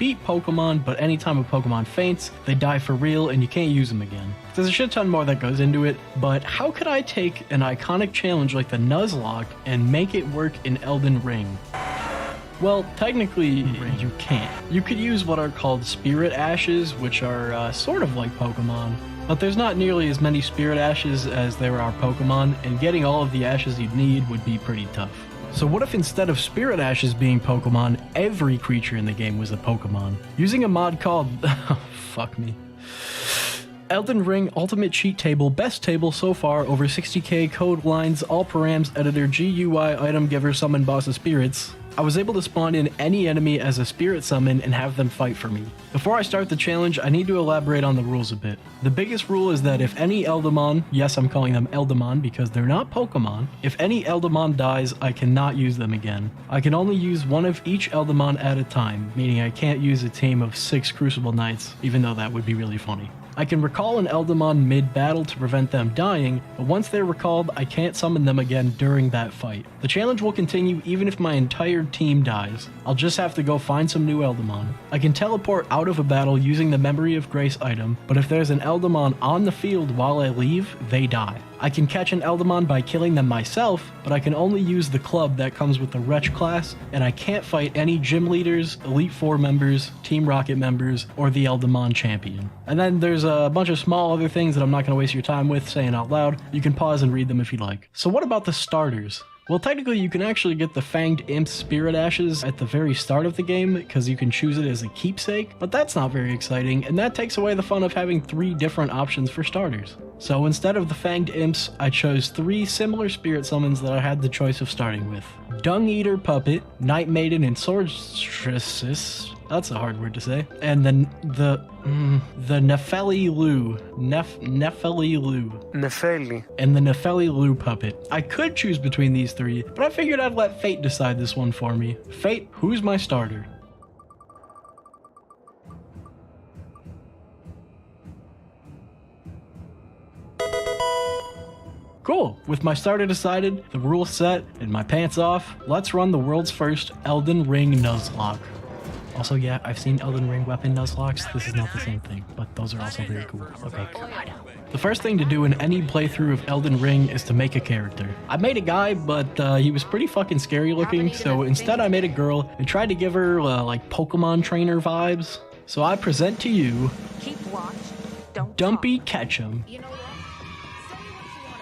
beat Pokemon, but anytime a Pokemon faints, they die for real and you can't use them again. There's a shit ton more that goes into it, but how could I take an iconic challenge like the Nuzlocke and make it work in Elden Ring? Well, technically, you can't. You could use what are called Spirit Ashes, which are sort of like Pokemon, but there's not nearly as many Spirit Ashes as there are Pokemon, and getting all of the ashes you'd need would be pretty tough. So what if instead of Spirit Ashes being Pokemon, every creature in the game was a Pokemon? Using a mod called... fuck me. Elden Ring Ultimate Cheat Table, best table so far, over 60k code lines, all params, editor, GUI, item giver, summon boss of spirits. I was able to spawn in any enemy as a spirit summon and have them fight for me. Before I start the challenge, I need to elaborate on the rules a bit. The biggest rule is that if any Eldamon, yes I'm calling them Eldamon because they're not Pokemon, if any Eldamon dies, I cannot use them again. I can only use one of each Eldamon at a time, meaning I can't use a team of 6 Crucible Knights, even though that would be really funny. I can recall an Eldamon mid-battle to prevent them dying, but once they're recalled, I can't summon them again during that fight. The challenge will continue even if my entire team dies. I'll just have to go find some new Eldamon. I can teleport out of a battle using the Memory of Grace item, but if there's an Eldamon on the field while I leave, they die. I can catch an Eldamon by killing them myself, but I can only use the club that comes with the Wretch class, and I can't fight any gym leaders, Elite Four members, Team Rocket members, or the Eldamon champion. And then there's a bunch of small other things that I'm not going to waste your time with saying out loud. You can pause and read them if you'd like. So what about the starters? Well, technically you can actually get the Fanged Imp Spirit Ashes at the very start of the game because you can choose it as a keepsake, but that's not very exciting, and that takes away the fun of having 3 different options for starters. So instead of the Fanged Imps, I chose 3 similar spirit summons that I had the choice of starting with. Dung Eater Puppet, Night Maiden, and Sorceress. That's a hard word to say. And then the Nefeli Lu. Nefeli Lu. Nefeli. And the Nefeli Lu puppet. I could choose between these 3, but I figured I'd let Fate decide this one for me. Fate, who's my starter? Cool, with my starter decided, the rules set, and my pants off, let's run the world's first Elden Ring Nuzlocke. Also, yeah, I've seen Elden Ring weapon Nuzlocks. This is not the same thing, but those are also very cool. Okay, the first thing to do in any playthrough of Elden Ring is to make a character. I made a guy, but he was pretty fucking scary looking, so instead I made a girl and tried to give her like Pokemon trainer vibes. So I present to you Keep watch. Don't Dumpy talk. Ketchum. You know what? Say what you want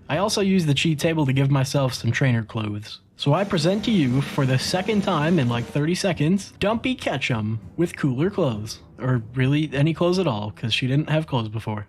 about I also used the cheat table to give myself some trainer clothes. So I present to you, for the second time in like 30 seconds, Dumpy Ketchum with cooler clothes. Or really, any clothes at all, because she didn't have clothes before.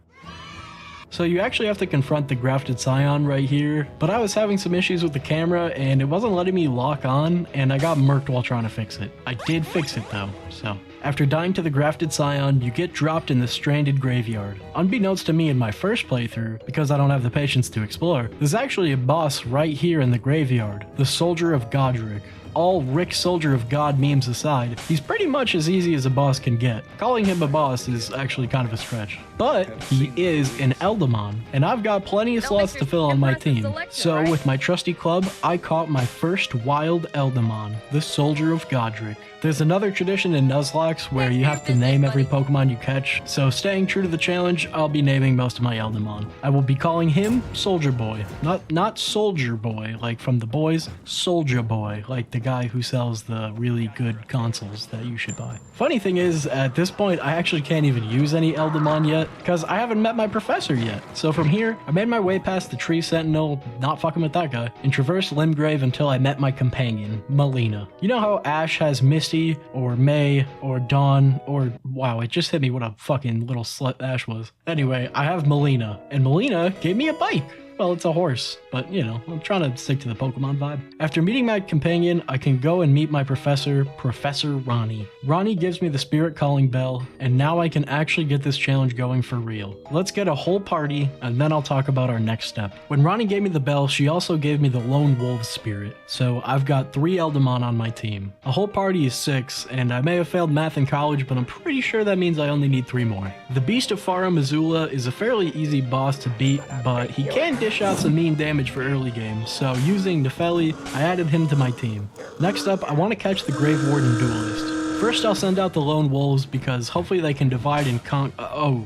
So you actually have to confront the Grafted Scion right here, but I was having some issues with the camera and it wasn't letting me lock on, and I got murked while trying to fix it. I did fix it though, so. After dying to the Grafted Scion, you get dropped in the Stranded Graveyard. Unbeknownst to me in my first playthrough, because I don't have the patience to explore, there's actually a boss right here in the graveyard, the Soldier of Godric. All Rick Soldier of God memes aside, he's pretty much as easy as a boss can get. Calling him a boss is actually kind of a stretch. But he is an Eldamon, and I've got plenty of slots to fill on my team. So with my trusty club, I caught my first wild Eldamon, the Soldier of Godric. There's another tradition in Nuzlocke where you have to name every Pokemon you catch, so staying true to the challenge, I'll be naming most of my Eldamon. I will be calling him Soldier Boy. Not Soldier Boy, like from The Boys, Soldier Boy, like the guy who sells the really good consoles that you should buy. Funny thing is, at this point, I actually can't even use any Eldamon yet, because I haven't met my professor yet. So from here, I made my way past the Tree Sentinel, not fucking with that guy, and traversed Limgrave until I met my companion, Melina. You know how Ash has Misty, or May, or Dawn, or wow, it just hit me what a fucking little slut Ash was. Anyway, I have Melina, and Melina gave me a bike. Well, it's a horse, but you know, I'm trying to stick to the Pokemon vibe. After meeting my companion, I can go and meet my professor, Professor Ronnie. Ronnie gives me the Spirit Calling Bell, and now I can actually get this challenge going for real. Let's get a whole party, and then I'll talk about our next step. When Ronnie gave me the bell, she also gave me the Lone Wolf Spirit, so I've got 3 Eldamon on my team. A whole party is 6, and I may have failed math in college, but I'm pretty sure that means I only need 3 more. The Beast of Farum Azula is a fairly easy boss to beat, but he can dish dish out some mean damage for early game, so using Nefeli, I added him to my team. Next up, I want to catch the Grave Warden Duelist. First, I'll send out the Lone Wolves because hopefully they can divide and oh,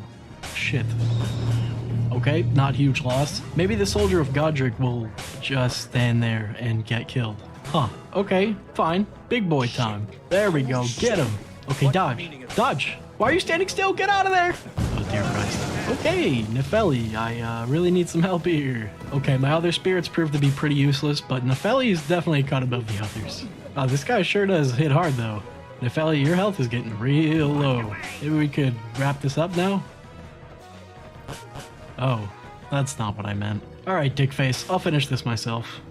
shit. Okay, not huge loss. Maybe the Soldier of Godric will just stand there and get killed. Huh, okay, fine. Big boy time. There we go, get him. Okay, dodge. Dodge! Why are you standing still? Get out of there! Oh, dear Christ. Okay, Nefeli, I really need some help here. Okay, my other spirits proved to be pretty useless, but Nefeli is definitely cut above the others. This guy sure does hit hard, though. Nefeli, your health is getting real low. Maybe we could wrap this up now? Oh, that's not what I meant. Alright, Dickface, I'll finish this myself.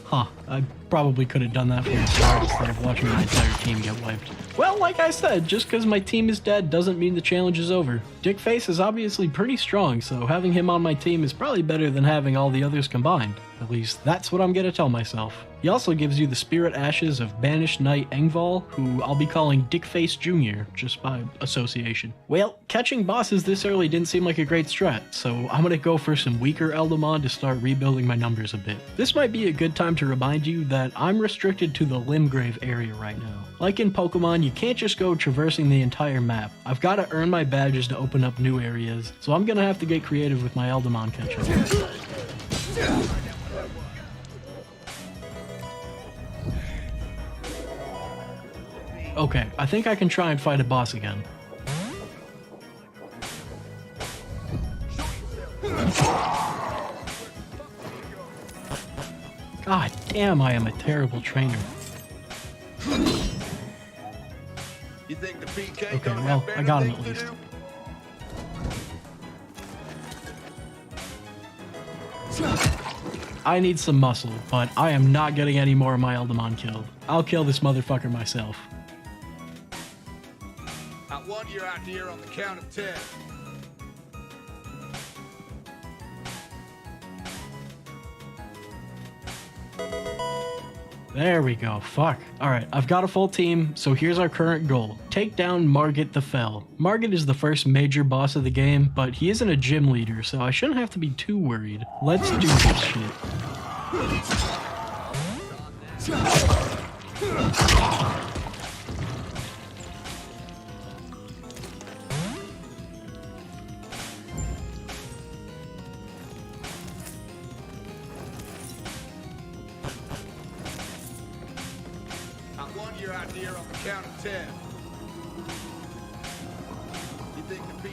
Huh, I probably could have done that from the start instead of watching my entire team get wiped. Well, like I said, just because my team is dead doesn't mean the challenge is over. Dickface is obviously pretty strong, so having him on my team is probably better than having all the others combined. At least, that's what I'm gonna tell myself. He also gives you the spirit ashes of banished knight Engval, who I'll be calling Dickface Jr., just by association. Well, catching bosses this early didn't seem like a great strat, so I'm gonna go for some weaker Eldamon to start rebuilding my numbers a bit. This might be a good time to remind you that I'm restricted to the Limgrave area right now. Like in Pokemon, you can't just go traversing the entire map. I've gotta earn my badges to open up new areas, so I'm gonna have to get creative with my Eldamon catching. Okay, I think I can try and fight a boss again. God damn, I am a terrible trainer. You think the PK Okay, well, I got him at least. I need some muscle, but I am not getting any more of my Eldamon killed. I'll kill this motherfucker myself. I want your idea on the count of 10. There we go, fuck. Alright, I've got a full team, so here's our current goal. Take down Margit the Fell. Margit is the first major boss of the game, but he isn't a gym leader, so I shouldn't have to be too worried. Let's do this shit. I want your idea on the count of 10. You think the beat?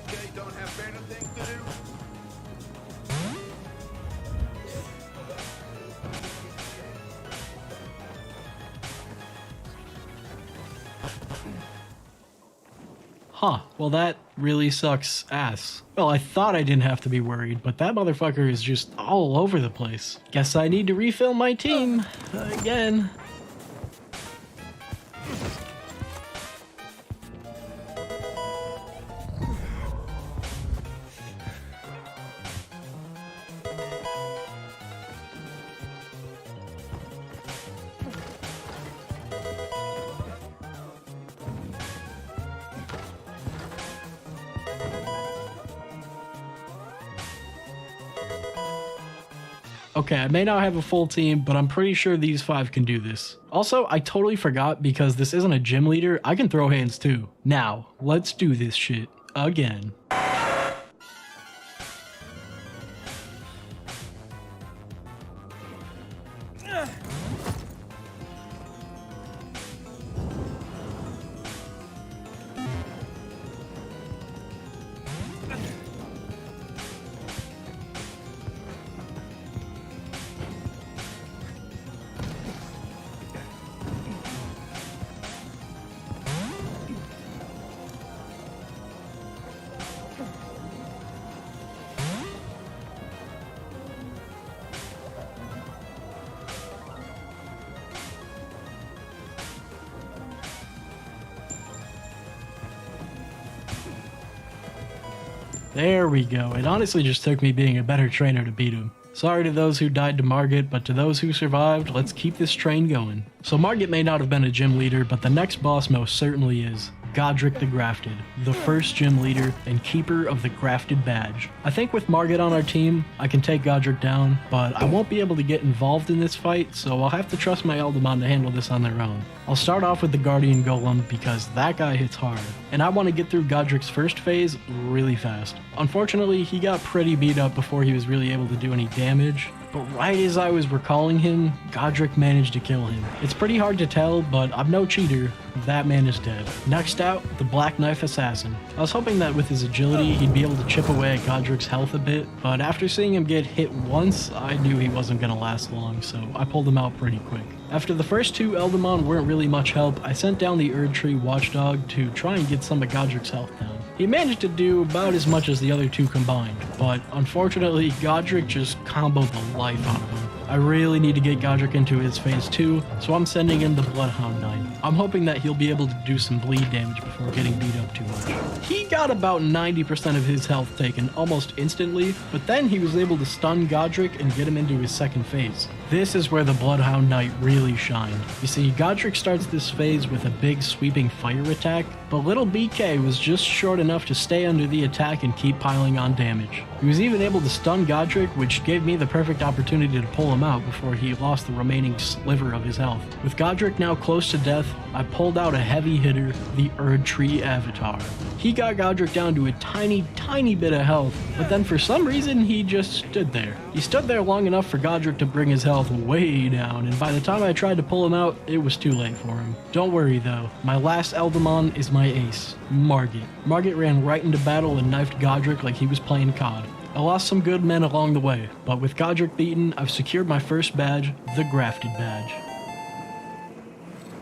Okay, don't have better things to do. Huh, well that really sucks ass. Well, I thought I didn't have to be worried, but that motherfucker is just all over the place. Guess I need to refill my team again. Okay, I may not have a full team, but I'm pretty sure these 5 can do this. Also, I totally forgot because this isn't a gym leader, I can throw hands too. Now, let's do this shit again. There we go. It honestly just took me being a better trainer to beat him. Sorry to those who died to Margit, but to those who survived, let's keep this train going. So Margit may not have been a gym leader, but the next boss most certainly is. Godric the Grafted, the first gym leader and keeper of the Grafted badge. I think with Margit on our team, I can take Godric down, but I won't be able to get involved in this fight, so I'll have to trust my Eldamon to handle this on their own. I'll start off with the Guardian Golem because that guy hits hard, and I want to get through Godric's first phase really fast. Unfortunately, he got pretty beat up before he was really able to do any damage, but right as I was recalling him, Godric managed to kill him. It's pretty hard to tell, but I'm no cheater. That man is dead. Next out, the Black Knife Assassin. I was hoping that with his agility, he'd be able to chip away at Godric's health a bit, but after seeing him get hit once, I knew he wasn't gonna last long, so I pulled him out pretty quick. After the first two Eldamon weren't really much help, I sent down the Erdtree Watchdog to try and get some of Godric's health down. He managed to do about as much as the other two combined, but unfortunately, Godric just comboed the life out of him. I really need to get Godric into his phase 2, so I'm sending in the Bloodhound Knight. I'm hoping that he'll be able to do some bleed damage before getting beat up too much. He got about 90% of his health taken almost instantly, but then he was able to stun Godric and get him into his second phase. This is where the Bloodhound Knight really shined. You see, Godric starts this phase with a big sweeping fire attack, but little BK was just short enough to stay under the attack and keep piling on damage. He was even able to stun Godric, which gave me the perfect opportunity to pull him out before he lost the remaining sliver of his health. With Godric now close to death, I pulled out a heavy hitter, the Erdtree Avatar. He got Godric down to a tiny bit of health, but then for some reason he just stood there. He stood there long enough for Godric to bring his health way down, and by the time I tried to pull him out, it was too late for him. Don't worry though, my last Eldamon is my ace, Margit. Margit ran right into battle and knifed Godric like he was playing COD. I lost some good men along the way, but with Godric beaten, I've secured my first badge, the Grafted badge.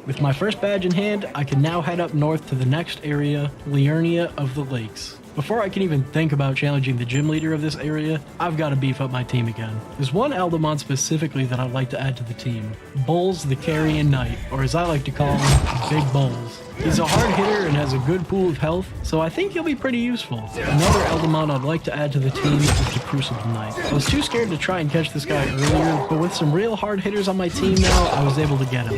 With my first badge in hand, I can now head up north to the next area, Liurnia of the Lakes. Before I can even think about challenging the gym leader of this area, I've got to beef up my team again. There's one Eldamon specifically that I'd like to add to the team, Bulls the Carrion Knight, or as I like to call him, Big Bulls. He's a hard hitter and has a good pool of health, so I think he'll be pretty useful. Another Eldamon I'd like to add to the team is the Crucible Knight. I was too scared to try and catch this guy earlier, but with some real hard hitters on my team now, I was able to get him.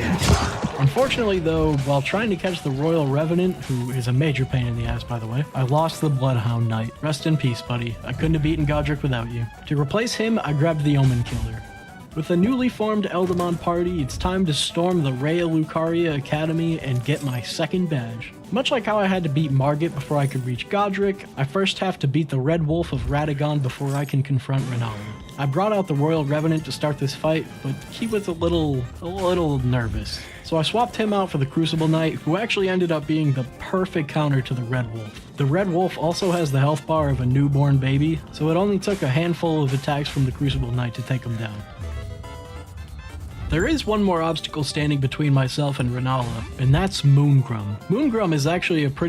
Unfortunately though, while trying to catch the Royal Revenant, who is a major pain in the ass by the way, I lost the Bloodhound Knight. Rest in peace, buddy. I couldn't have beaten Godric without you. To replace him, I grabbed the Omen Killer. With the newly formed Eldamon party, it's time to storm the Rhea Lucaria Academy and get my second badge. Much like how I had to beat Margit before I could reach Godric, I first have to beat the Red Wolf of Radagon before I can confront Renala. I brought out the Royal Revenant to start this fight, but he was a little nervous. So I swapped him out for the Crucible Knight, who actually ended up being the perfect counter to the Red Wolf. The Red Wolf also has the health bar of a newborn baby, so it only took a handful of attacks from the Crucible Knight to take him down. There is one more obstacle standing between myself and Renala, and that's Moongrum. Moongrum is actually okay,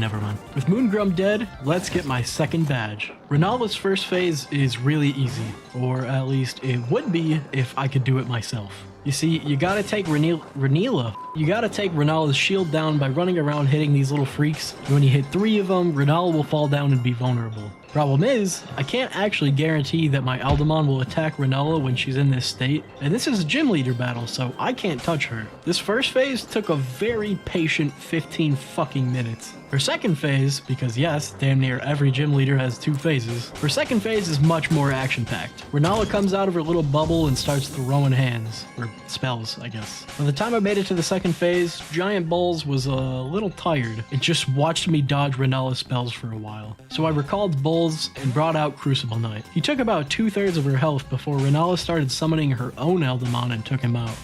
never mind. With Moongrum dead, let's get my second badge. Renala's first phase is really easy, or at least it would be if I could do it myself. You see, you gotta take Renala's shield down by running around hitting these little freaks, and when you hit 3 of them, Renala will fall down and be vulnerable. Problem is, I can't actually guarantee that my Eldamon will attack Renala when she's in this state, and this is a gym leader battle, so I can't touch her. This first phase took a very patient 15 fucking minutes. Her second phase, because yes, damn near every gym leader has 2 phases, her second phase is much more action-packed. Renala comes out of her little bubble and starts throwing hands, or spells, I guess. By the time I made it to the second phase, Giant Bulls was a little tired and just watched me dodge Renala's spells for a while. So I recalled Bulls and brought out Crucible Knight. He took about 2/3 of her health before Renala started summoning her own Eldamon and took him out.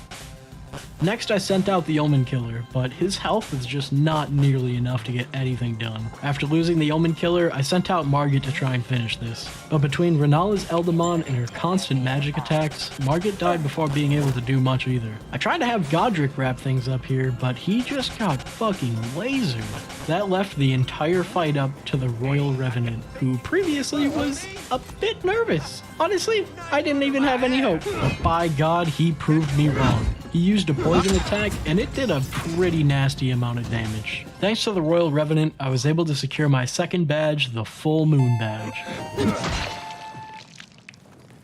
Next, I sent out the Omen Killer, but his health is just not nearly enough to get anything done. After losing the Omen Killer, I sent out Margit to try and finish this. But between Renala's Eldamon and her constant magic attacks, Margit died before being able to do much either. I tried to have Godric wrap things up here, but he just got fucking lasered. That left the entire fight up to the Royal Revenant, who previously was a bit nervous. Honestly, I didn't even have any hope, but by God, he proved me wrong. He He used a poison attack, and it did a pretty nasty amount of damage. Thanks to the Royal Revenant, I was able to secure my second badge, the Full Moon Badge.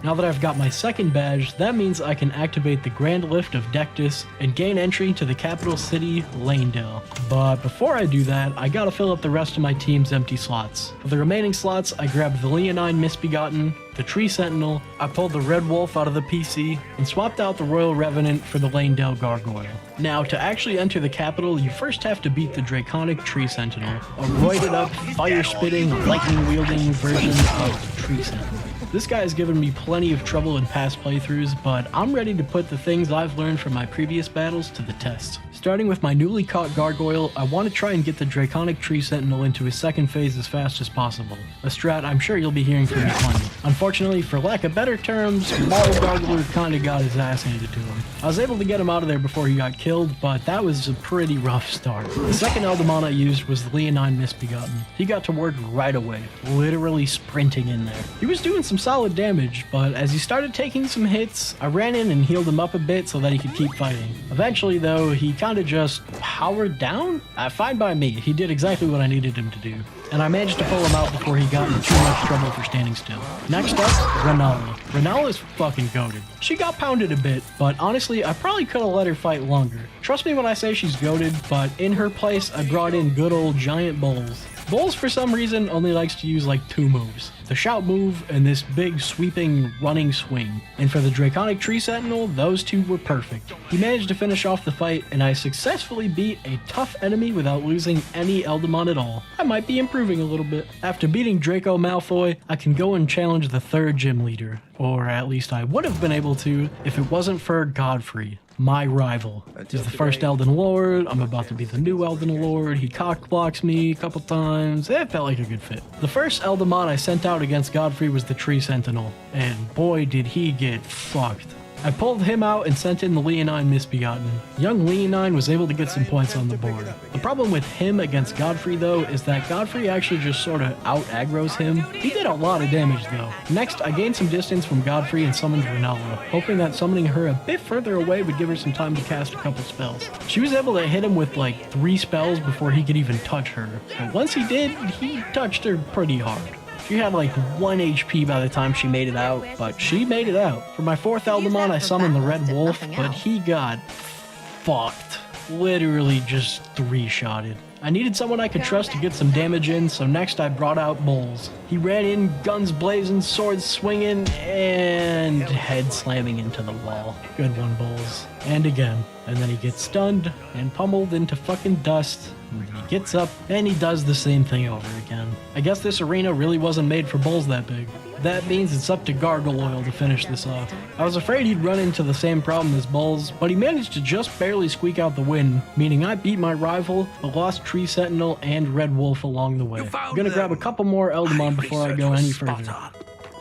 Now that I've got my second badge, that means I can activate the Grand Lift of Dectus and gain entry to the capital city, Lanedale. But before I do that, I gotta fill up the rest of my team's empty slots. For the remaining slots, I grabbed the Leonine Misbegotten, the Tree Sentinel, I pulled the Red Wolf out of the PC, and swapped out the Royal Revenant for the Lanedale Gargoyle. Now, to actually enter the capital, you first have to beat the Draconic Tree Sentinel, a roided up, fire-spitting, lightning-wielding version of the Tree Sentinel. This guy has given me plenty of trouble in past playthroughs, but I'm ready to put the things I've learned from my previous battles to the test. Starting with my newly caught Gargoyle, I want to try and get the Draconic Tree Sentinel into his second phase as fast as possible. A strat I'm sure you'll be hearing from me plenty. Unfortunately, for lack of better terms, Marl Gargler kinda got his ass handed to him. I was able to get him out of there before he got killed, but that was a pretty rough start. The second Eldamon I used was the Leonine Misbegotten. He got to work right away, literally sprinting in there. He was doing some solid damage, but as he started taking some hits, I ran in and healed him up a bit so that he could keep fighting. Eventually though, he kinda just powered down? Fine by me, he did exactly what I needed him to do. And I managed to pull him out before he got in too much trouble for standing still. Next up, Renala. Renala is fucking goated. She got pounded a bit, but honestly, I probably could have let her fight longer. Trust me when I say she's goated, but in her place, I brought in good old Giant Bowls. Bowls, for some reason, only likes to use like two moves. The shout move and this big sweeping running swing. And for the Draconic Tree Sentinel, those two were perfect. He managed to finish off the fight, and I successfully beat a tough enemy without losing any Eldamon at all. I might be improving a little bit. After beating Draco Malfoy, I can go and challenge the third gym leader. Or at least I would have been able to if it wasn't for Godfrey, my rival. He's the first Elden Lord, I'm about to be the new Elden Lord, he cockblocks me a couple times, it felt like a good fit. The first Eldamon I sent out against Godfrey was the Tree Sentinel, and boy did he get fucked. I pulled him out and sent in the Leonine Misbegotten. Young Leonine was able to get some points on the board. The problem with him against Godfrey though is that Godfrey actually just sort of out-aggroes him. He did a lot of damage though. Next, I gained some distance from Godfrey and summoned Renala, hoping that summoning her a bit further away would give her some time to cast a couple spells. She was able to hit him with like 3 spells before he could even touch her. But once he did, he touched her pretty hard. She had like 1 HP by the time she made it out, but she made it out. For my 4th Eldamon, I summoned the Red Wolf, but he got fucked. Literally just 3-shotted. I needed someone I could trust to get some damage in, so next I brought out Bowls. He ran in, guns blazing, swords swinging, and head slamming into the wall. Good one, Bowls. And again. And then he gets stunned and pummeled into fucking dust. And he gets up and he does the same thing over again. I guess this arena really wasn't made for Bowls that big. That means it's up to Gargoyle to finish this off. I was afraid he'd run into the same problem as Bowls, but he managed to just barely squeak out the win, meaning I beat my rival, the Lost Tree Sentinel, and Red Wolf along the way. I'm gonna grab a couple more Eldamon before I go any further.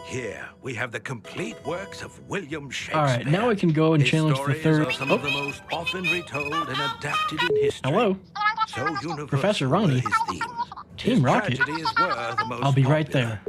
Here we have the complete works of William Shakespeare. Alright, now I can go and His challenge the stories third. are some of the most often retold and adapted in history. Hello, So universal Professor were Ronnie. his themes. Team His Rocket. tragedies were the most I'll be right popular.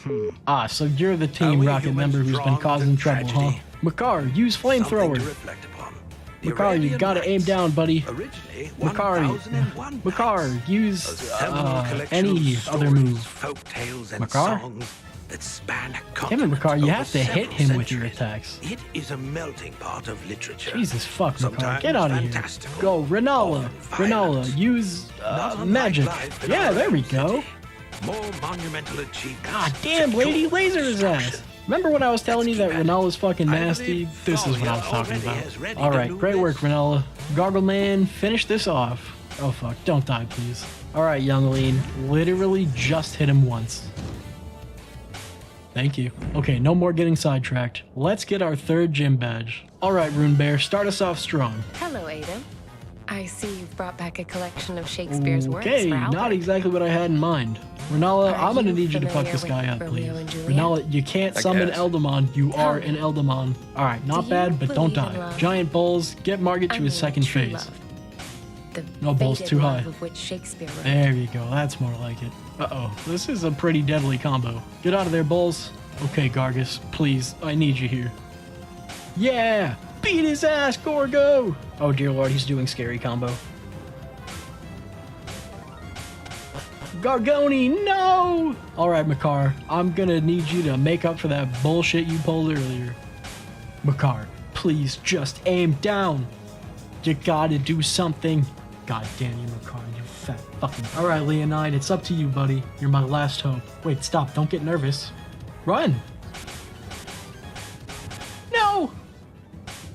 there. Ah, so you're the Are Team we Rocket humans member who's been drawn to causing trouble, huh? tragedy? Makar, use Something flamethrower. to reflect upon. The Makar, you Arabian gotta aim Nights, down, buddy. Originally Makar, 1001 Makar, nights. use A seminal collection any of other stories, move. folk tales, and Makar? songs that span a Damn it, continent Makar, you over have to hit several him with your centuries. attacks. It is a melting pot of literature. Jesus fuck, Makar, Sometimes get out of here. fantastical, Go, Renala. often violent. Renala, use Not unlike magic. life in Yeah, our there we own go. city. More monumental achievements. God damn, lady, secure laser his ass. destruction. Remember when I was telling you that Let's keep at it. Renala's fucking I nasty? believe This is what I was Thalia talking already about. has ready to Alright, do great work, this. Renala. Gargle Man, finish this off. Oh fuck, don't die, please. Alright, young lean. Literally just hit him once. Thank you. Okay, no more getting sidetracked. Let's get our 3rd gym badge. Alright, Rune Bear, start us off strong. Hello, Ada. I see you've brought back a collection of Shakespeare's works Okay, for Albert. not exactly what I had in mind. Renala, Are I'm gonna you need you to fuck familiar this with guy up, please. Romeo and Juliet? Renala, you can't I summon guess. Eldamon. You are me. an Eldamon. Alright, not Do bad, you but don't believe in die. love? Giant Bulls, get Margaret to I his mean, second true phase. love. The No, Bull's faded too love high. Of which Shakespeare wrote. There you go, that's more like it. Uh-oh, this is a pretty deadly combo. Get out of there, Bulls. Okay, Gargus, please, I need you here. Yeah! Beat his ass, Gorgo! Oh dear lord, he's doing scary combo. Gargoni, no! Alright, Makar, I'm gonna need you to make up for that bullshit you pulled earlier. Makar, please just aim down. You gotta do something. God damn you, Makar, you fat fucking... Alright, Leonide, it's up to you, buddy. You're my last hope. Wait, stop, don't get nervous. Run! No!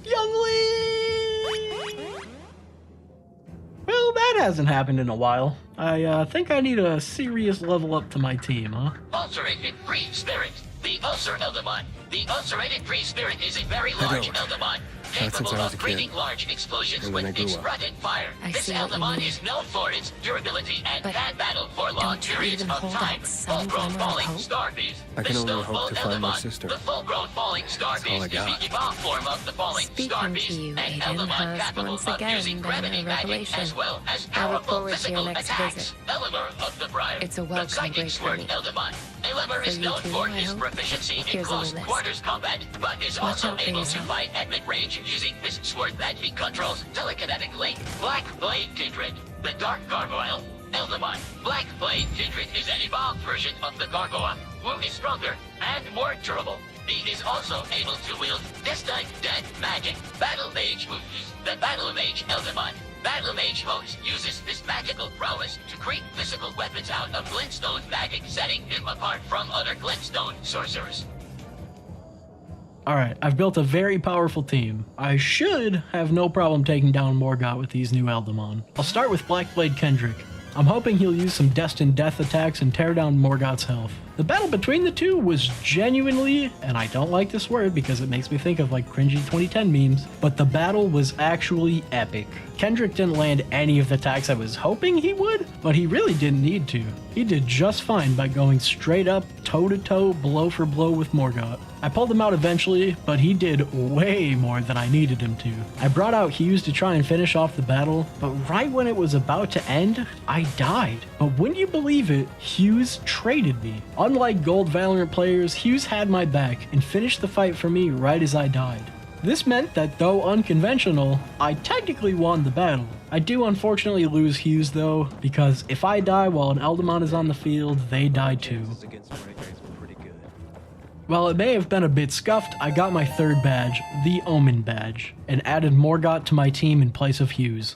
Young Lee! Well, that hasn't happened in a while. I think I need a serious level up to my team, huh? Ulcerated Free Spirit. The Ulcer Eldamon. The ulcerated free spirit is a very large Eldamon, capable of creating large explosions with exploded fire. This Eldamon is known for its durability and can battle for long periods of time. Full-grown falling star beast. I can only hope to find my sister. The full-grown falling star beast is the evolved form of the falling star beast, and Eldamon capable of using gravity magic as well as powerful physical attacks. Elimur of the Briar, It's a the welcome psychic break for sword me. Eldamon. Elimur is you known too, for I his hope. proficiency in Here's a close list. quarters combat, but is Watch also out for able to yourself. fight at mid-range using his sword that he controls telekinetic link. Black Blade Kindred, the Dark Gargoyle. Eldamon. Black Blade Kindred is an evolved version of the Gargoyle, who is stronger and more durable. He is also able to wield Destined Dead magic. Battle Mage moves. The Battle Mage Eldamon. Battle Mage host uses this magical prowess to create physical weapons out of glintstone magic, setting him apart from other glintstone sorcerers. Alright, I've built a very powerful team. I should have no problem taking down Morgott with these new Eldamon. I'll start with Blackblade Kendrick. I'm hoping he'll use some Destined Death attacks and tear down Morgott's health. The battle between the two was genuinely, and I don't like this word because it makes me think of like cringy 2010 memes, but the battle was actually epic. Kendrick didn't land any of the attacks I was hoping he would, but he really didn't need to. He did just fine by going straight up, toe-to-toe, blow for blow with Morgott. I pulled him out eventually, but he did way more than I needed him to. I brought out Hughes to try and finish off the battle, but right when it was about to end, I died. But wouldn't you believe it, Hughes traded me. Unlike Gold Valorant players, Hughes had my back and finished the fight for me right as I died. This meant that though unconventional, I technically won the battle. I do unfortunately lose Hughes though, because if I die while an Eldamon is on the field, they die too. While it may have been a bit scuffed, I got my third badge, the Omen badge, and added Morgott to my team in place of Hughes.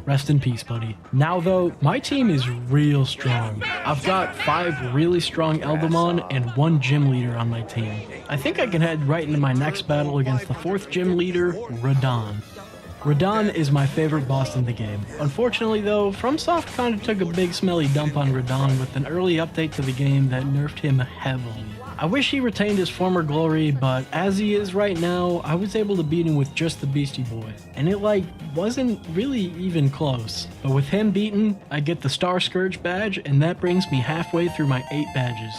Rest in peace, buddy. Now though, my team is real strong. I've got 5 really strong Eldamon and 1 gym leader on my team. I think I can head right into my next battle against the 4th gym leader, Radon. Radon is my favorite boss in the game. Unfortunately though, FromSoft kinda took a big smelly dump on Radon with an early update to the game that nerfed him heavily. I wish he retained his former glory, but as he is right now, I was able to beat him with just the Beastie Boy. And it wasn't really even close. But with him beaten, I get the Star Scourge badge, and that brings me halfway through my 8 badges.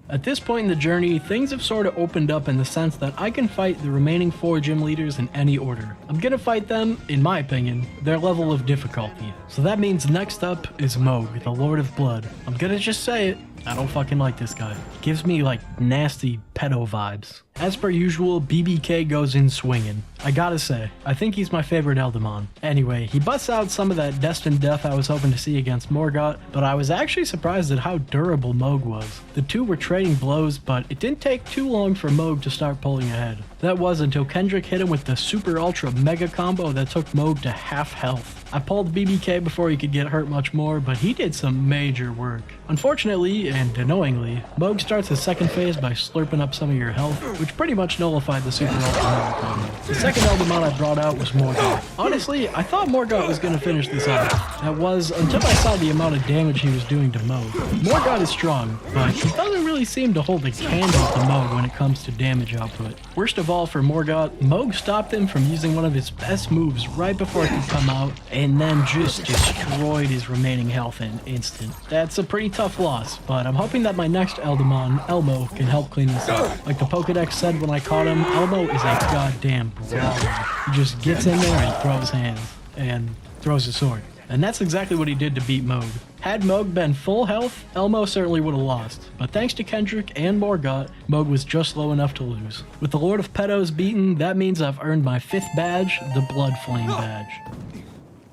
At this point in the journey, things have sort of opened up in the sense that I can fight the remaining 4 gym leaders in any order. I'm gonna fight them, in my opinion, their level of difficulty. So that means next up is Moog, the Lord of Blood. I'm gonna just say it, I don't fucking like this guy. Gives me nasty pedo vibes. As per usual, BBK goes in swinging. I gotta say, I think he's my favorite Eldamon. Anyway, he busts out some of that Destined Death I was hoping to see against Morgott, but I was actually surprised at how durable Moog was. The two were trading blows, but it didn't take too long for Moog to start pulling ahead. That was until Kendrick hit him with the super ultra mega combo that took Moog to half health. I pulled BBK before he could get hurt much more, but he did some major work. Unfortunately, and annoyingly, Moog starts his second phase by slurping up some of your health, which pretty much nullified the super ultra mega combo. The second Eldamon I brought out was Morgott. Honestly, I thought Morgott was going to finish this out. That was until I saw the amount of damage he was doing to Moog. Morgott is strong, but he doesn't really seem to hold a candle to Moog when it comes to damage output. Worst of all for Morgott, Moog stopped him from using one of his best moves right before it could come out, and then just destroyed his remaining health in an instant. That's a pretty tough loss, but I'm hoping that my next Eldamon, Elmo, can help clean this up. Like the Pokedex said when I caught him, Elmo is a goddamn brawler. He just gets in there and throws hands, and throws a sword. And that's exactly what he did to beat Moog. Had Moog been full health, Elmo certainly would have lost. But thanks to Kendrick and Morgott, Moog was just low enough to lose. With the Lord of Pedos beaten, that means I've earned my 5th badge, the Blood Flame badge.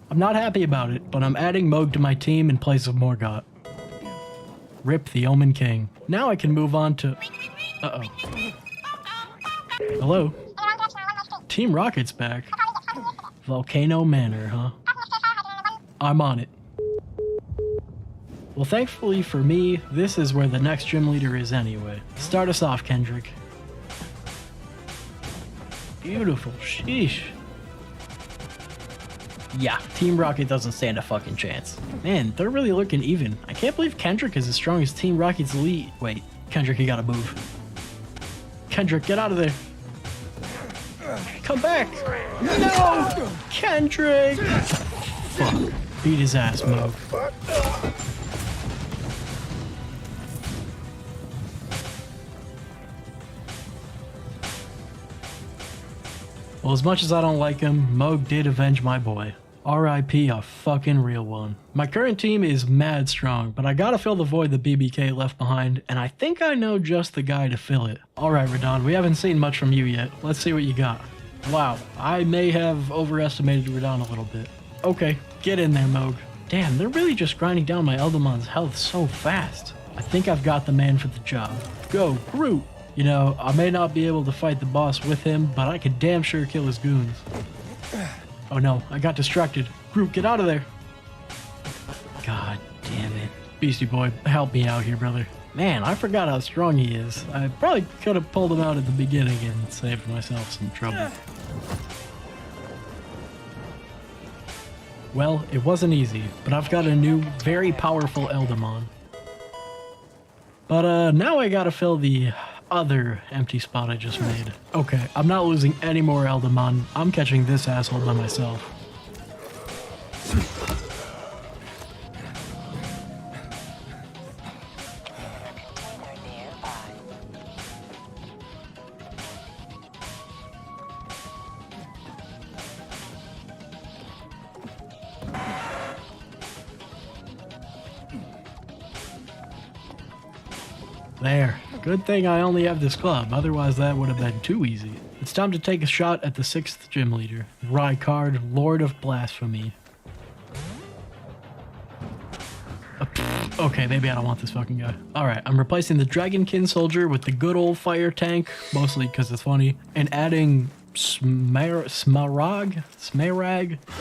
I'm not happy about it, but I'm adding Moog to my team in place of Morgott. Rip the Omen King. Now I can move on to... Uh-oh. Hello? Team Rocket's back. Volcano Manor, huh? I'm on it. Well, thankfully for me, this is where the next gym leader is anyway. Start us off, Kendrick. Beautiful. Sheesh. Yeah, Team Rocket doesn't stand a fucking chance. Man, they're really looking even. I can't believe Kendrick is as strong as Team Rocket's elite. Wait, Kendrick, you gotta move. Kendrick, get out of there. Come back! No! Kendrick! Fuck. Beat his ass, Moog. Well, as much as I don't like him, Moog did avenge my boy. R.I.P. a fucking real one. My current team is mad strong, but I gotta fill the void the BBK left behind, and I think I know just the guy to fill it. Alright, Radon, we haven't seen much from you yet. Let's see what you got. Wow, I may have overestimated Radon a little bit. Okay, get in there, Moog. Damn, they're really just grinding down my Eldermon's health so fast. I think I've got the man for the job. Go, Groot! You know, I may not be able to fight the boss with him, but I can damn sure kill his goons. Oh no, I got distracted. Groot, get out of there! God damn it. Beastie Boy, help me out here, brother. Man, I forgot how strong he is. I probably could have pulled him out at the beginning and saved myself some trouble. Well, it wasn't easy, but I've got a new, very powerful Eldermon. But now I gotta fill the other empty spot I just made. Okay, I'm not losing any more Eldermon. I'm catching this asshole by myself. There. Good thing I only have this club, otherwise that would have been too easy. It's time to take a shot at the 6th gym leader, Rykard, Lord of Blasphemy. Okay, maybe I don't want this fucking guy. Alright, I'm replacing the Dragonkin Soldier with the good old fire tank, mostly because it's funny, and adding Smarag?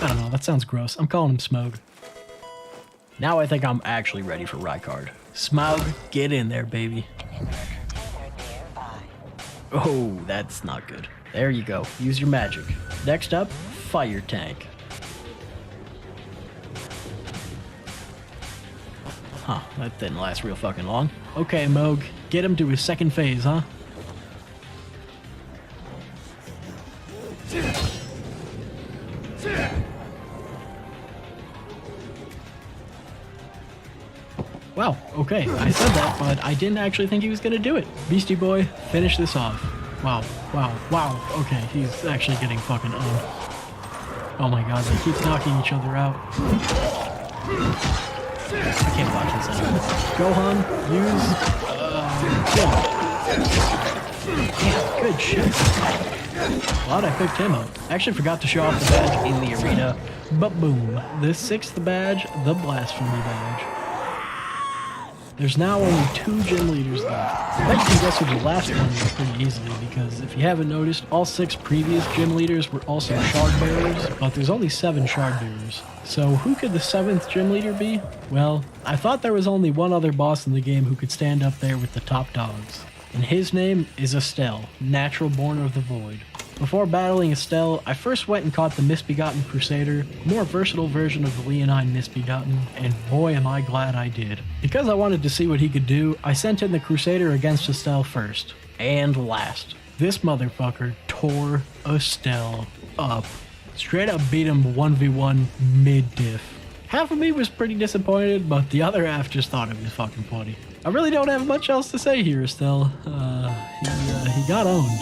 I don't know, that sounds gross. I'm calling him Smog. Now I think I'm actually ready for Rykard. Smaug, get in there, baby. Oh, that's not good. There you go. Use your magic. Next up, Fire Tank. Huh, that didn't last real fucking long. Okay, Moog, get him to his 2nd phase, huh? Wow, okay, I said that, but I didn't actually think he was gonna do it. Beastie Boy, finish this off. Wow, okay, he's actually getting fucking owned. Oh my god, they keep knocking each other out. I can't watch this anymore. Gohan, use, kill. Yeah, good shit. Glad I picked him up. Actually forgot to show off the badge in the arena, but boom, the 6th badge, the Blasphemy badge. There's now only 2 gym leaders left. I bet you can guess who the last one was pretty easily, because if you haven't noticed, all 6 previous gym leaders were also shard bearers, but there's only 7 shard bearers. So who could the 7th gym leader be? Well, I thought there was only one other boss in the game who could stand up there with the top dogs. And his name is Estelle, natural born of the void. Before battling Estelle, I first went and caught the Misbegotten Crusader, a more versatile version of the Leonine Misbegotten, and boy am I glad I did. Because I wanted to see what he could do, I sent in the Crusader against Estelle first. And last. This motherfucker tore Estelle up. Straight up beat him 1v1 mid-diff. Half of me was pretty disappointed, but the other half just thought it was fucking funny. I really don't have much else to say here, Estelle. He got owned.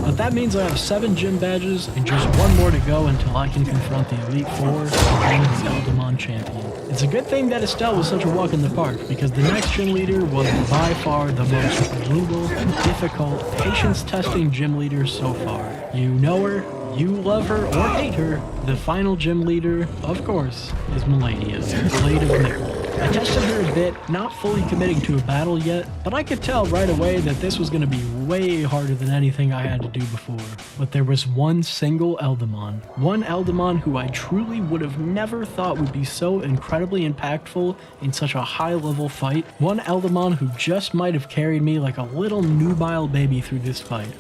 But that means I have 7 gym badges and just 1 more to go until I can confront the Elite Four and become the Eldamon champion. It's a good thing that Estelle was such a walk in the park, because the next gym leader was by far the most brutal, difficult, patience-testing gym leader so far. You know her, you love her, or hate her. The final gym leader, of course, is Melania, Blade of Nickel. I tested her a bit, not fully committing to a battle yet, but I could tell right away that this was going to be way harder than anything I had to do before. But there was one single Eldamon. One Eldamon who I truly would have never thought would be so incredibly impactful in such a high-level fight. One Eldamon who just might have carried me like a little nubile baby through this fight.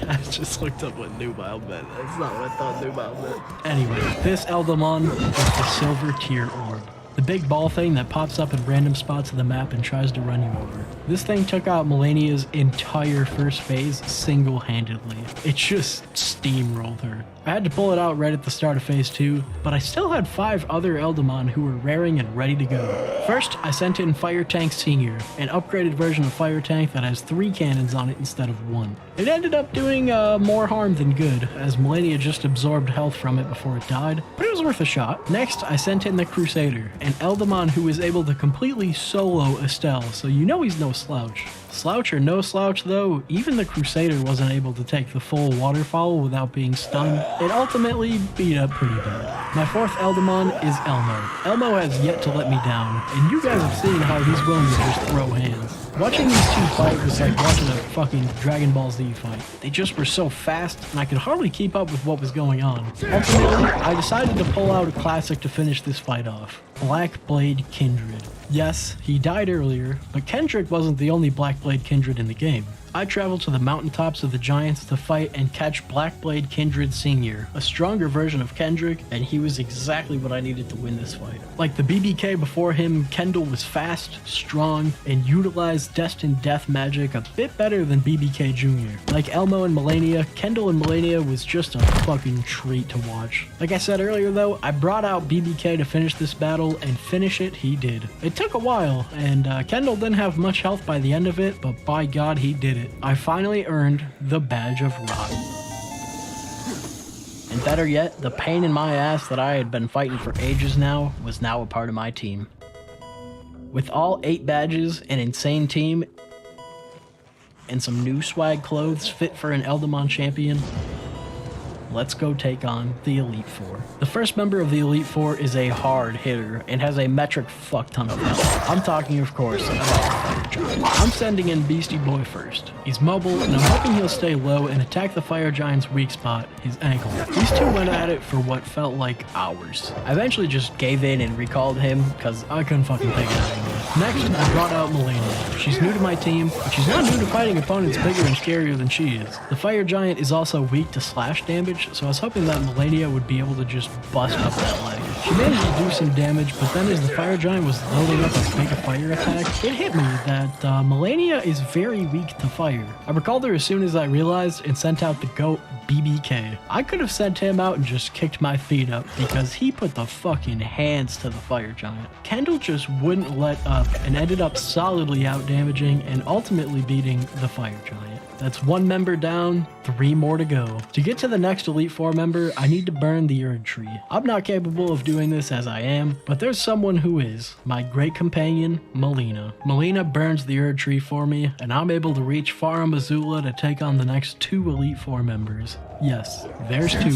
I just looked up what nubile meant. That's not what I thought nubile meant. Anyway, this Eldamon is the Silver Tier Orb. The big ball thing that pops up in random spots of the map and tries to run you over. This thing took out Melania's entire first phase single-handedly. It just steamrolled her. I had to pull it out right at the start of phase 2, but I still had 5 other Eldamon who were raring and ready to go. First, I sent in Fire Tank Senior, an upgraded version of Fire Tank that has 3 cannons on it instead of 1. It ended up doing more harm than good, as Melania just absorbed health from it before it died, but it was worth a shot. Next, I sent in the Crusader, an Eldamon who was able to completely solo Estelle, so you know he's no slouch. Slouch or no slouch though, even the Crusader wasn't able to take the full waterfall without being stunned. It ultimately beat up pretty bad. My 4th Eldamon is Elmo. Elmo has yet to let me down, and you guys have seen how he's willing to just throw hands. Watching these two fight was like watching a fucking Dragon Ball Z fight. They just were so fast, and I could hardly keep up with what was going on. Ultimately, I decided to pull out a classic to finish this fight off. Black Blade Kindred. Yes, he died earlier, but Kendrick wasn't the only Black Blade Kindred in the game. I traveled to the mountaintops of the Giants to fight and catch Black Blade Kindred Sr., a stronger version of Kendrick, and he was exactly what I needed to win this fight. Like the BBK before him, Kendall was fast, strong, and utilized destined death magic a bit better than BBK Jr. Like Elmo and Melania, Kendall and Melania was just a fucking treat to watch. Like I said earlier though, I brought out BBK to finish this battle, and finish it he did. It took a while, and Kendall didn't have much health by the end of it, but by God he did it. I finally earned the Badge of Rot. And better yet, the pain in my ass that I had been fighting for ages now was now a part of my team. With all 8 badges, an insane team, and some new swag clothes fit for an Eldamon champion, let's go take on the Elite Four. The first member of the Elite Four is a hard hitter and has a metric fuck ton of health. I'm talking, of course, about the Fire Giant. I'm sending in Beastie Boy first. He's mobile, and I'm hoping he'll stay low and attack the Fire Giant's weak spot, his ankle. These two went at it for what felt like hours. I eventually just gave in and recalled him because I couldn't fucking take it anymore. Next, I brought out Melania. She's new to my team, but she's not new to fighting opponents bigger and scarier than she is. The Fire Giant is also weak to slash damage, so I was hoping that Melania would be able to just bust up that leg. She managed to do some damage, but then as the Fire Giant was loading up a big fire attack, it hit me that Melania is very weak to fire. I recalled her as soon as I realized and sent out the GOAT BBK. I could have sent him out and just kicked my feet up because he put the fucking hands to the Fire Giant. Kendall just wouldn't let up and ended up solidly out damaging and ultimately beating the Fire Giant. That's 1 member down, 3 more to go. To get to the next Elite Four member, I need to burn the Erd Tree. I'm not capable of doing this as I am, but there's someone who is. My great companion, Melina. Melina burns the Erd Tree for me, and I'm able to reach Farah Missoula to take on the next 2 Elite Four members. Yes, there's 2.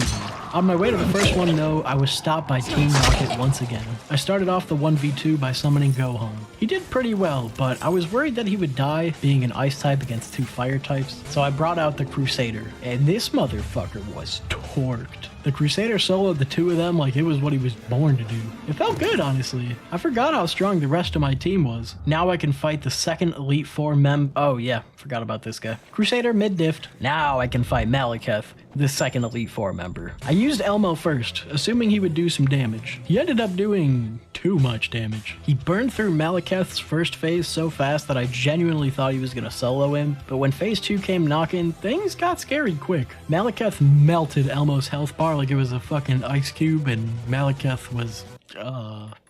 On my way to the first one though, I was stopped by Team Rocket once again. I started off the 1v2 by summoning Gohan. He did pretty well, but I was worried that he would die being an ice type against 2 fire types, so I brought out the Crusader, and this motherfucker was torqued. The Crusader soloed the 2 of them like it was what he was born to do. It felt good, honestly. I forgot how strong the rest of my team was. Now I can fight the second Elite Four oh yeah, forgot about this guy. Crusader mid-diffed. Now I can fight Malekith, the second Elite Four member. I used Elmo first, assuming he would do some damage. He ended up doing too much damage. He burned through Malekith's first phase so fast that I genuinely thought he was gonna solo him, but when phase 2 came knocking, things got scary quick. Malekith melted Elmo's health bar like it was a fucking ice cube, and Malekith was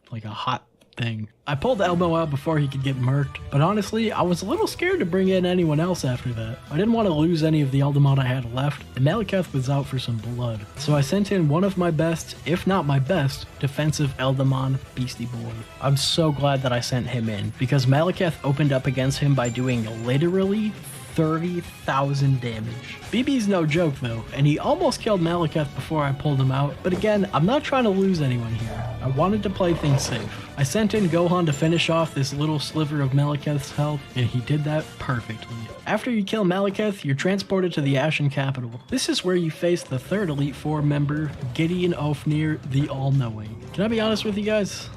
like a hot thing. I pulled Elmo out before he could get murked, but honestly, I was a little scared to bring in anyone else after that. I didn't want to lose any of the Eldamon I had left, and Malekith was out for some blood. So I sent in one of my best, if not my best, defensive Eldamon, Beastie Boy. I'm so glad that I sent him in, because Malekith opened up against him by doing literally 30,000 damage. BB's no joke though, and he almost killed Malekith before I pulled him out, but again, I'm not trying to lose anyone here. I wanted to play things safe. I sent in Gohan to finish off this little sliver of Malekith's health, and he did that perfectly. After you kill Malekith, you're transported to the Ashen Capital. This is where you face the third Elite Four member, Gideon Ofnir, the All-Knowing. Can I be honest with you guys?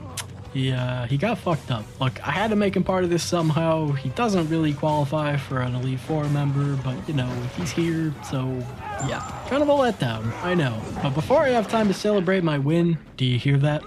He got fucked up. Look, I had to make him part of this somehow. He doesn't really qualify for an Elite Four member, but you know, he's here, so yeah. Kind of a letdown, I know. But before I have time to celebrate my win, do you hear that?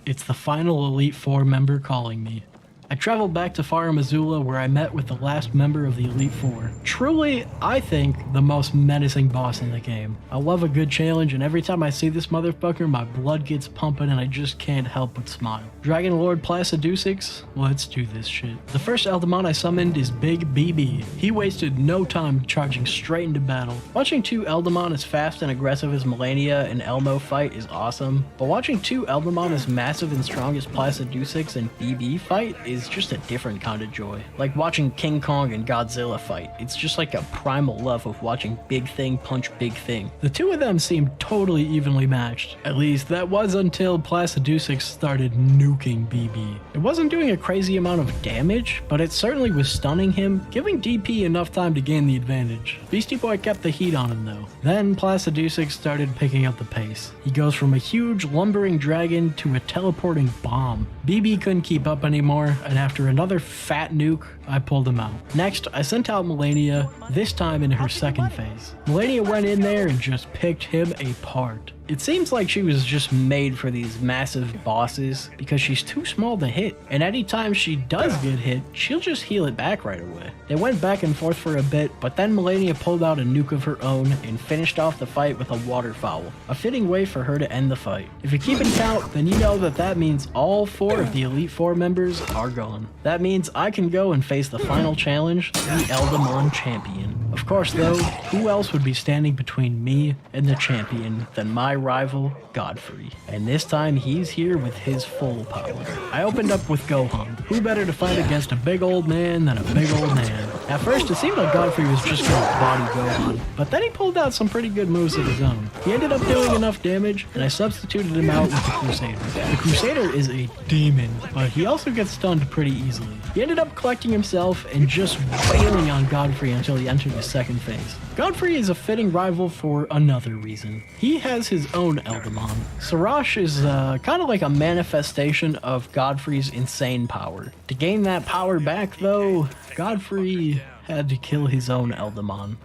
It's the final Elite Four member calling me. I traveled back to Far Missoula where I met with the last member of the Elite Four. Truly, I think, the most menacing boss in the game. I love a good challenge, and every time I see this motherfucker, my blood gets pumping and I just can't help but smile. Dragon Lord Placidusix? Let's do this shit. The first Eldamon I summoned is Big BB. He wasted no time charging straight into battle. Watching two Eldamon as fast and aggressive as Melania and Elmo fight is awesome, but watching two Eldamon as massive and strong as Placidusix and BB fight is just a different kind of joy. Like watching King Kong and Godzilla fight. It's just like a primal love of watching Big Thing punch Big Thing. The two of them seemed totally evenly matched. At least that was until Placidusix started nuking BB. It wasn't doing a crazy amount of damage, but it certainly was stunning him, giving DP enough time to gain the advantage. Beastie Boy kept the heat on him though. Then Placidusix started picking up the pace. He goes from a huge lumbering dragon to a teleporting bomb. BB couldn't keep up anymore, and after another fat nuke, I pulled him out. Next, I sent out Melania, this time in her second phase. Melania went in there and just picked him apart. It seems like she was just made for these massive bosses because she's too small to hit, and anytime she does get hit, she'll just heal it back right away. They went back and forth for a bit, but then Melania pulled out a nuke of her own and finished off the fight with a waterfowl, a fitting way for her to end the fight. If you're keeping count, then you know that means all four of the Elite Four members are gone. That means I can go and face the final challenge, the Eldamon Champion. Of course though, who else would be standing between me and the champion than my rival, Godfrey. And this time he's here with his full power. I opened up with Gohan. Who better to fight against a big old man than a big old man? At first it seemed like Godfrey was just gonna body Gohan, but then he pulled out some pretty good moves of his own. He ended up doing enough damage, and I substituted him out with the Crusader. The Crusader is a demon, but he also gets stunned pretty easily. He ended up collecting himself and just wailing on Godfrey until he entered the second phase. Godfrey is a fitting rival for another reason. He has his own Eldamon. Sarash is kind of like a manifestation of Godfrey's insane power. To gain that power back though, Godfrey had to kill his own Eldamon.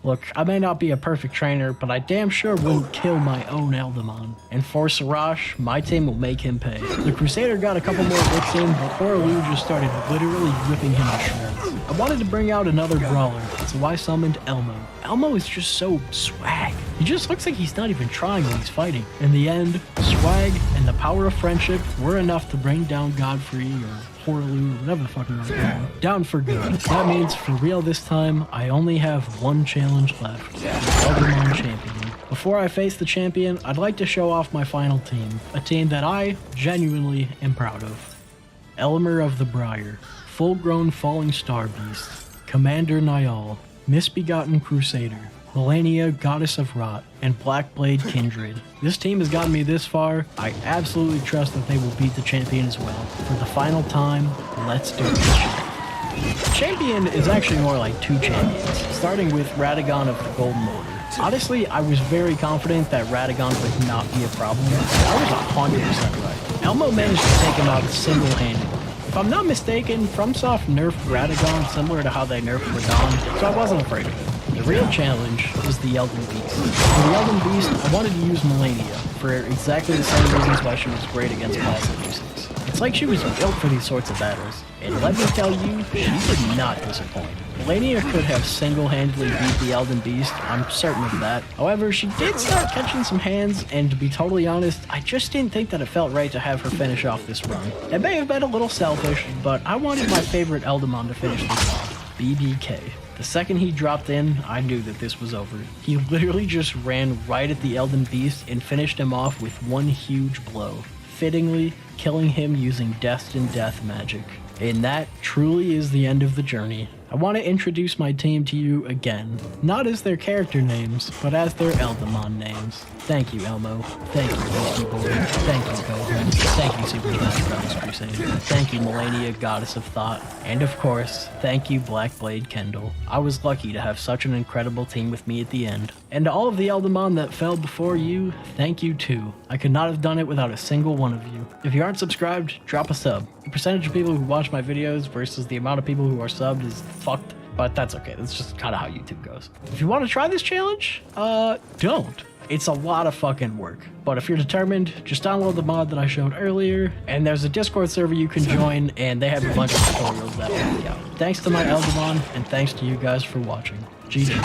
Look, I may not be a perfect trainer, but I damn sure wouldn't kill my own Eldamon. And for Sarash, my team will make him pay. The Crusader got a couple more hits in, but Horaloo just started literally ripping him to shreds. I wanted to bring out another brawler, so I summoned Elmo. Elmo is just so swag. He just looks like he's not even trying when he's fighting. In the end, swag and the power of friendship were enough to bring down Godfrey or Horaloo, whatever the fuck you want to call him, down for good. That means for real this time, I only have one challenge left, the Eldamon Champion. Before I face the champion, I'd like to show off my final team, a team that I genuinely am proud of. Elmer of the Briar, full-grown Falling Star Beast, Commander Niall, Misbegotten Crusader, Melania, Goddess of Rot, and Blackblade Kindred. This team has gotten me this far. I absolutely trust that they will beat the champion as well. For the final time, let's do this shit. Champion is actually more like two champions, starting with Radagon of the Golden Order. Honestly, I was very confident that Radagon would not be a problem. I was 100% right. Elmo managed to take him out single-handedly. If I'm not mistaken, FromSoft nerfed Radagon similar to how they nerfed Radon, so I wasn't afraid of it. The real challenge was the Elden Beast. For the Elden Beast, I wanted to use Melania for exactly the same reasons why she was great against Placidusix. It's like she was built for these sorts of battles. And let me tell you, she did not disappoint. Melania could have single-handedly beat the Elden Beast, I'm certain of that. However, she did start catching some hands, and to be totally honest, I just didn't think that it felt right to have her finish off this run. It may have been a little selfish, but I wanted my favorite Eldamon to finish this off, BBK. The second he dropped in, I knew that this was over. He literally just ran right at the Elden Beast and finished him off with one huge blow, fittingly killing him using destined death magic. And that truly is the end of the journey. I want to introduce my team to you again, not as their character names, but as their Eldamon names. Thank you, Elmo. Thank you, Beastie Boy. Thank you, Gohan. Thank you, Super Smash Bros. Crusade. Thank you, Melania, Goddess of Thought. And of course, thank you, Blackblade Kendall. I was lucky to have such an incredible team with me at the end. And to all of the Eldamon that fell before you, thank you too. I could not have done it without a single one of you. If you aren't subscribed, drop a sub. The percentage of people who watch my videos versus the amount of people who are subbed is fucked, but that's okay. That's just kind of how YouTube goes. If you want to try this challenge, don't. It's a lot of fucking work. But if you're determined, just download the mod that I showed earlier, and there's a Discord server you can join, and they have a bunch of tutorials that will help you out. Thanks to my Eldamon, and thanks to you guys for watching. GG.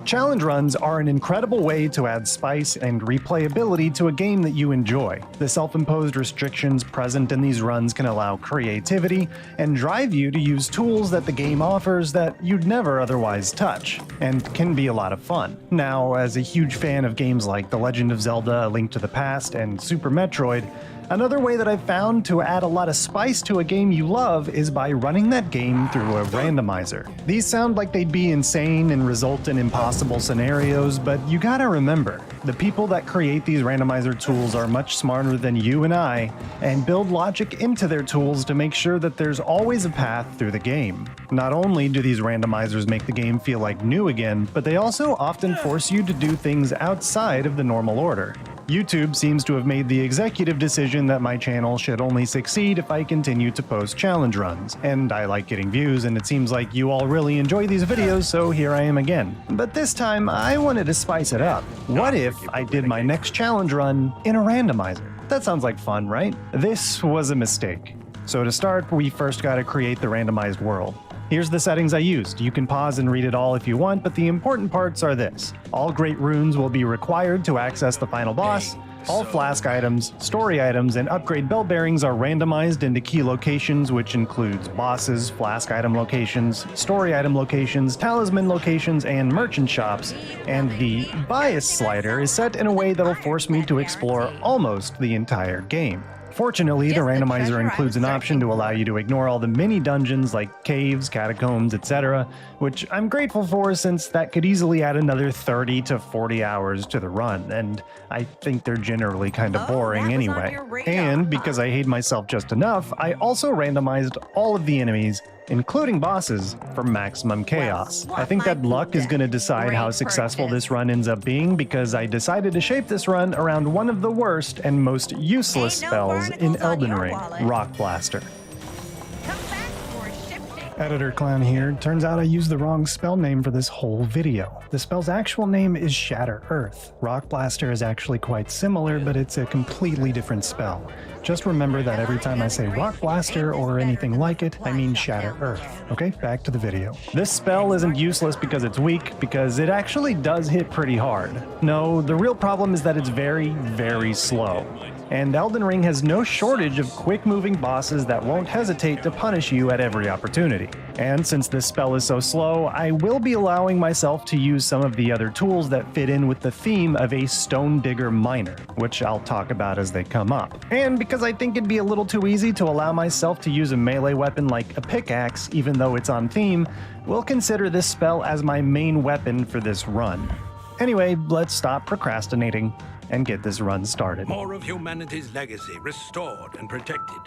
Challenge runs are an incredible way to add spice and replayability to a game that you enjoy. The self-imposed restrictions present in these runs can allow creativity and drive you to use tools that the game offers that you'd never otherwise touch, and can be a lot of fun. Now, as a huge fan of games like The Legend of Zelda: A Link to the Past and Super Metroid, another way that I've found to add a lot of spice to a game you love is by running that game through a randomizer. These sound like they'd be insane and result in impossible scenarios, but you gotta remember, the people that create these randomizer tools are much smarter than you and I, and build logic into their tools to make sure that there's always a path through the game. Not only do these randomizers make the game feel like new again, but they also often force you to do things outside of the normal order. YouTube seems to have made the executive decision that my channel should only succeed if I continue to post challenge runs, and I like getting views, and it seems like you all really enjoy these videos, so here I am again. But this time, I wanted to spice it up. What if I did my next challenge run in a randomizer? That sounds like fun, right? This was a mistake. So to start, we first gotta create the randomized world. Here's the settings I used. You can pause and read it all if you want, but the important parts are this. All great runes will be required to access the final boss. All flask items, story items, and upgrade bell bearings are randomized into key locations, which includes bosses, flask item locations, story item locations, talisman locations, and merchant shops. And the bias slider is set in a way that'll force me to explore almost the entire game. Fortunately, the randomizer includes an option to allow you to ignore all the mini dungeons like caves, catacombs, etc., which I'm grateful for since that could easily add another 30 to 40 hours to the run, and I think they're generally kind of boring anyway. And because I hate myself just enough, I also randomized all of the enemies, including bosses, for maximum chaos. I think that luck is going to decide how successful this run ends up being, because I decided to shape this run around one of the worst and most useless spells in Elden Ring, Rock Blaster. Editor Clown here. Turns out I used the wrong spell name for this whole video. The spell's actual name is Shatter Earth. Rock Blaster is actually quite similar, but it's a completely different spell. Just remember that every time I say Rock Blaster or anything like it, I mean Shatter Earth. Okay, back to the video. This spell isn't useless because it's weak, because it actually does hit pretty hard. No, the real problem is that it's very, very slow. And Elden Ring has no shortage of quick-moving bosses that won't hesitate to punish you at every opportunity. And since this spell is so slow, I will be allowing myself to use some of the other tools that fit in with the theme of a Stone Digger Miner, which I'll talk about as they come up. And because I think it'd be a little too easy to allow myself to use a melee weapon like a pickaxe, even though it's on theme, we'll consider this spell as my main weapon for this run. Anyway, let's stop procrastinating and get this run started. More of humanity's legacy restored and protected.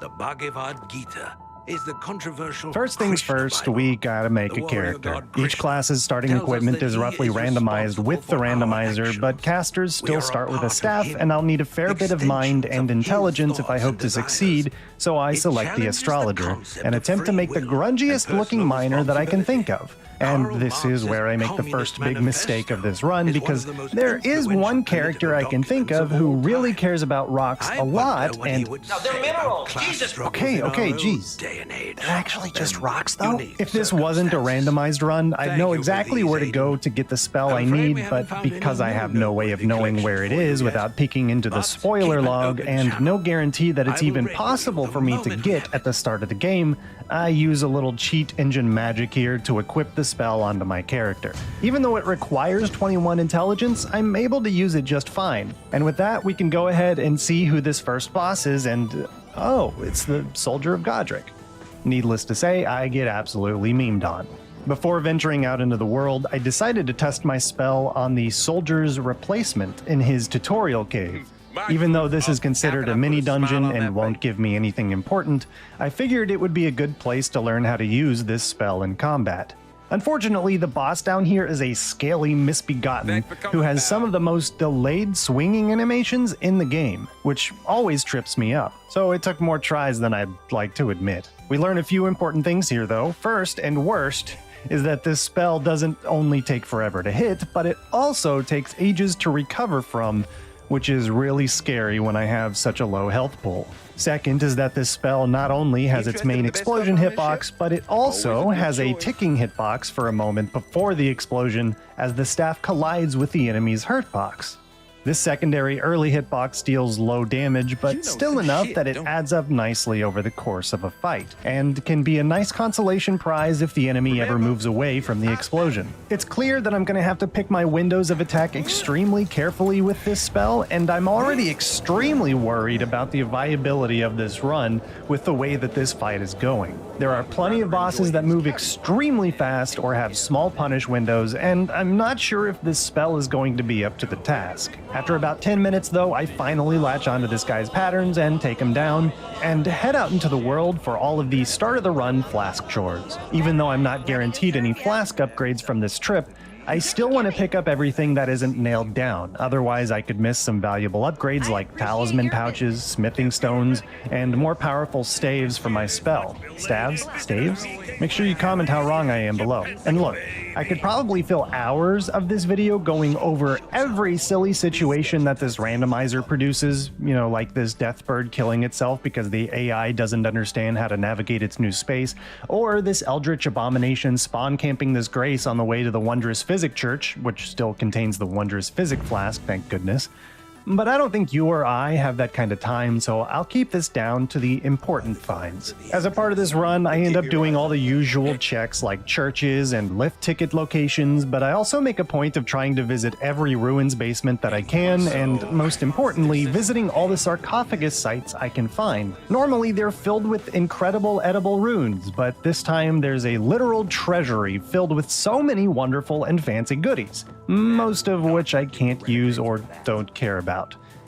The Bhagavad Gita is the controversial First things Christian first, Bible. we gotta make The a warrior character. god Each Krishna class's starting tells us equipment that is he roughly is randomized responsible with the for our randomizer, actions. but casters We still are a start with a part of staff, him, and I'll need a fair bit of mind extensions and of his intelligence if I thoughts hope and to desires. succeed, so I It select the challenges the astrologer concept and of attempt to free make the will grungiest and looking personal miner that I can think responsibility. of. And Karl this is where I make the Marx's first big Communist mistake of this Manifesto run, is one because of the most there is one influential character I can think documents of who all really time. cares about rocks I a lot, wonder what he and would Now, they're say mineral. about class Jesus. struggles Okay, in our own geez. day and age. they're actually just And rocks, though? unique If this wasn't a circumstances. randomized run, I'd Thank know you for exactly these, where to go Aiden. to get the spell I'm I afraid need, we haven't but found any because I have no way of noteworthy knowing where it collections for is you without yet. peeking into the But spoiler keep an log, open and channel. no guarantee that it's I will even radio possible the for me to moment we get have at the start of the game, I use a little cheat engine magic here to equip the spell onto my character. Even though it requires 21 intelligence, I'm able to use it just fine. And with that, we can go ahead and see who this first boss is, and oh, it's the Soldier of Godric. Needless to say, I get absolutely memed on. Before venturing out into the world, I decided to test my spell on the soldier's replacement in his tutorial cave. Even though this is considered a mini dungeon and won't give me anything important, I figured it would be a good place to learn how to use this spell in combat. Unfortunately, the boss down here is a scaly misbegotten who has some of the most delayed swinging animations in the game, which always trips me up, so it took more tries than I'd like to admit. We learn a few important things here though. First and worst is that this spell doesn't only take forever to hit, but it also takes ages to recover from, which is really scary when I have such a low health pool. Second is that this spell not only has its main explosion hitbox, but it also has a ticking hitbox for a moment before the explosion as the staff collides with the enemy's hurtbox. This secondary early hitbox deals low damage, but still enough that it adds up nicely over the course of a fight, and can be a nice consolation prize if the enemy ever moves away from the explosion. It's clear that I'm going to have to pick my windows of attack extremely carefully with this spell, and I'm already extremely worried about the viability of this run with the way that this fight is going. There are plenty of bosses that move extremely fast or have small punish windows, and I'm not sure if this spell is going to be up to the task. After about 10 minutes though, I finally latch onto this guy's patterns and take him down, and head out into the world for all of the start of the run flask chores. Even though I'm not guaranteed any flask upgrades from this trip, I still want to pick up everything that isn't nailed down, otherwise I could miss some valuable upgrades like talisman pouches, smithing stones, and more powerful staves for my spell. Staves? Staves? Make sure you comment how wrong I am below. And look, I could probably fill hours of this video going over every silly situation that this randomizer produces, you know, like this death bird killing itself because the AI doesn't understand how to navigate its new space, or this eldritch abomination spawn camping this grace on the way to the Wondrous Physic Church, which still contains the Wondrous Physic Flask, thank goodness. But I don't think you or I have that kind of time, so I'll keep this down to the important finds. As a part of this run, I end up doing all the usual checks like churches and lift ticket locations, but I also make a point of trying to visit every ruins basement that I can, and most importantly, visiting all the sarcophagus sites I can find. Normally, they're filled with incredible edible runes, but this time there's a literal treasury filled with so many wonderful and fancy goodies, most of which I can't use or don't care about.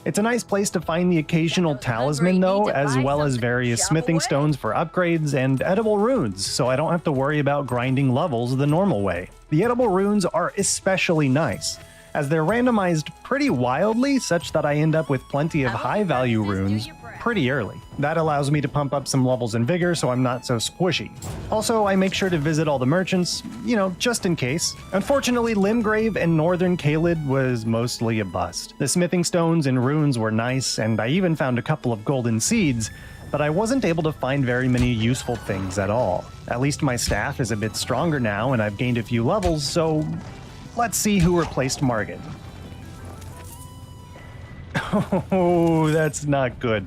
It's a nice place to find the occasional talisman though, as well as various smithing stones for upgrades and edible runes, so I don't have to worry about grinding levels the normal way. The edible runes are especially nice, as they're randomized pretty wildly such that I end up with plenty of high value runes pretty early. That allows me to pump up some levels in vigor so I'm not so squishy. Also, I make sure to visit all the merchants, just in case. Unfortunately, Limgrave and Northern Caelid was mostly a bust. The smithing stones and runes were nice, and I even found a couple of golden seeds, but I wasn't able to find very many useful things at all. At least my staff is a bit stronger now and I've gained a few levels, so let's see who replaced Margit. Oh, that's not good.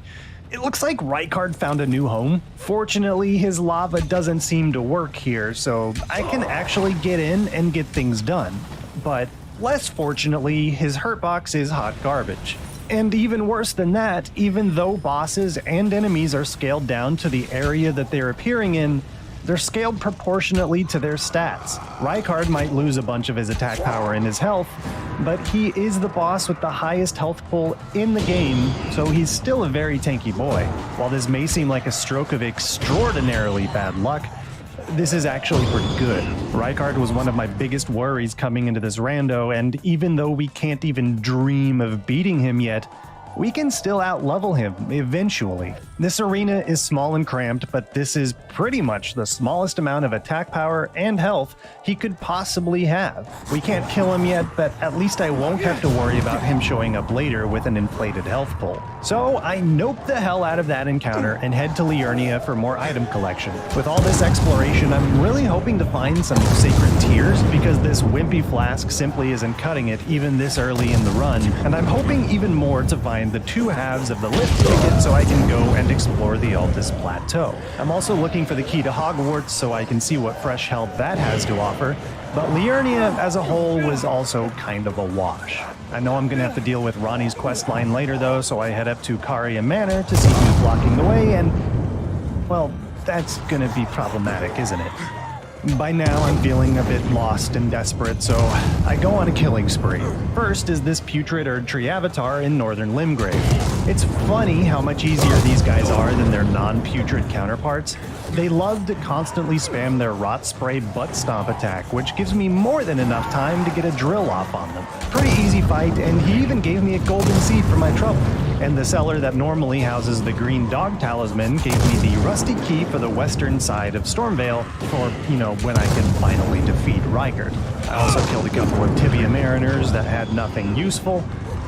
It looks like Rykard found a new home. Fortunately, his lava doesn't seem to work here, so I can actually get in and get things done. But less fortunately, his hurt box is hot garbage. And even worse than that, even though bosses and enemies are scaled down to the area that they're appearing in, they're scaled proportionately to their stats. Rykard might lose a bunch of his attack power and his health, but he is the boss with the highest health pool in the game, so he's still a very tanky boy. While this may seem like a stroke of extraordinarily bad luck, this is actually pretty good. Rykard was one of my biggest worries coming into this rando, and even though we can't even dream of beating him yet, we can still out-level him eventually. This arena is small and cramped, but this is pretty much the smallest amount of attack power and health he could possibly have. We can't kill him yet, but at least I won't have to worry about him showing up later with an inflated health pool. So I nope the hell out of that encounter and head to Liurnia for more item collection. With all this exploration, I'm really hoping to find some sacred tears, because this wimpy flask simply isn't cutting it even this early in the run, and I'm hoping even more to find the two halves of the lift ticket so I can go and explore the Altus Plateau. I'm also looking for the key to Hogwarts so I can see what fresh help that has to offer, but Liurnia as a whole was also kind of a wash. I know I'm going to have to deal with Ronnie's questline later though, so I head up to Caria Manor to see who's blocking the way, and, well, that's going to be problematic, isn't it? By now, I'm feeling a bit lost and desperate, so I go on a killing spree. First is this putrid Erdtree avatar in Northern Limgrave. It's funny how much easier these guys are than their non-putrid counterparts. They love to constantly spam their rot spray butt stomp attack, which gives me more than enough time to get a drill off on them. Pretty easy fight, and he even gave me a golden seed for my trouble. And the cellar that normally houses the green dog talisman gave me the rusty key for the western side of Stormvale for, when I can finally defeat Rykard. I also killed a couple of Tibia Mariners that had nothing useful,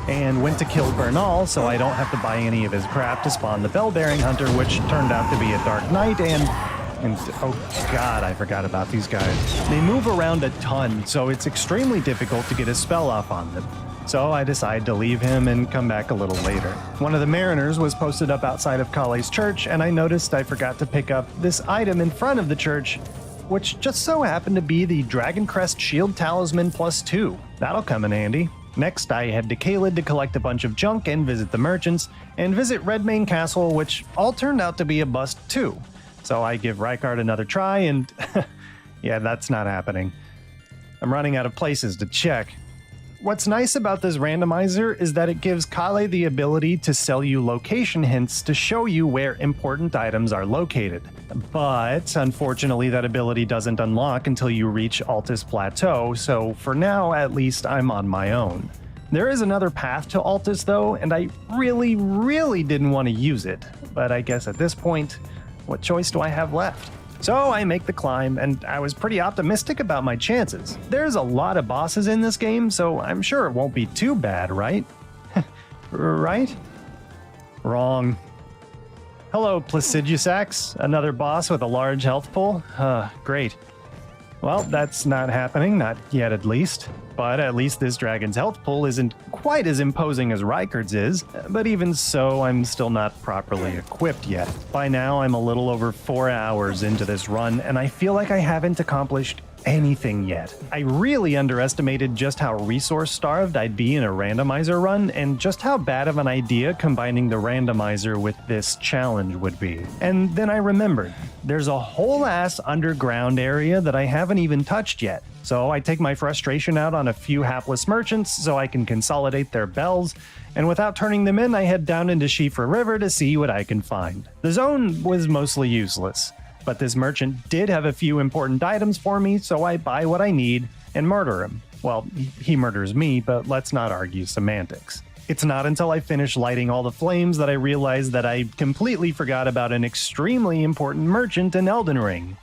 and went to kill Bernal so I don't have to buy any of his crap to spawn the Bell-Bearing Hunter, which turned out to be a Dark Knight, and oh god, I forgot about these guys. They move around a ton, so it's extremely difficult to get a spell off on them. So I decide to leave him and come back a little later. One of the Mariners was posted up outside of Kale's church, and I noticed I forgot to pick up this item in front of the church, which just so happened to be the Dragon Crest Shield Talisman +2. That'll come in handy. Next, I head to Caelid to collect a bunch of junk and visit the merchants, and visit Redmane Castle, which all turned out to be a bust too. So I give Rykard another try, and yeah, that's not happening. I'm running out of places to check. What's nice about this randomizer is that it gives Kale the ability to sell you location hints to show you where important items are located. But unfortunately, that ability doesn't unlock until you reach Altus Plateau, so for now, at least, I'm on my own. There is another path to Altus though, and I really didn't want to use it. But I guess at this point, what choice do I have left? So I make the climb, and I was pretty optimistic about my chances. There's a lot of bosses in this game, so I'm sure it won't be too bad, right? Right? Wrong. Hello, Placidusax, another boss with a large health pool? Great. Well, that's not happening, not yet at least. But at least this dragon's health pool isn't quite as imposing as Rykard's is, but even so, I'm still not properly equipped yet. By now, I'm a little over 4 hours into this run, and I feel like I haven't accomplished anything yet. I really underestimated just how resource-starved I'd be in a randomizer run, and just how bad of an idea combining the randomizer with this challenge would be. And then I remembered, there's a whole ass underground area that I haven't even touched yet. So I take my frustration out on a few hapless merchants so I can consolidate their bells, and without turning them in, I head down into Shifra River to see what I can find. The zone was mostly useless, but this merchant did have a few important items for me, so I buy what I need and murder him. Well, he murders me, but let's not argue semantics. It's not until I finish lighting all the flames that I realize that I completely forgot about an extremely important merchant in Elden Ring.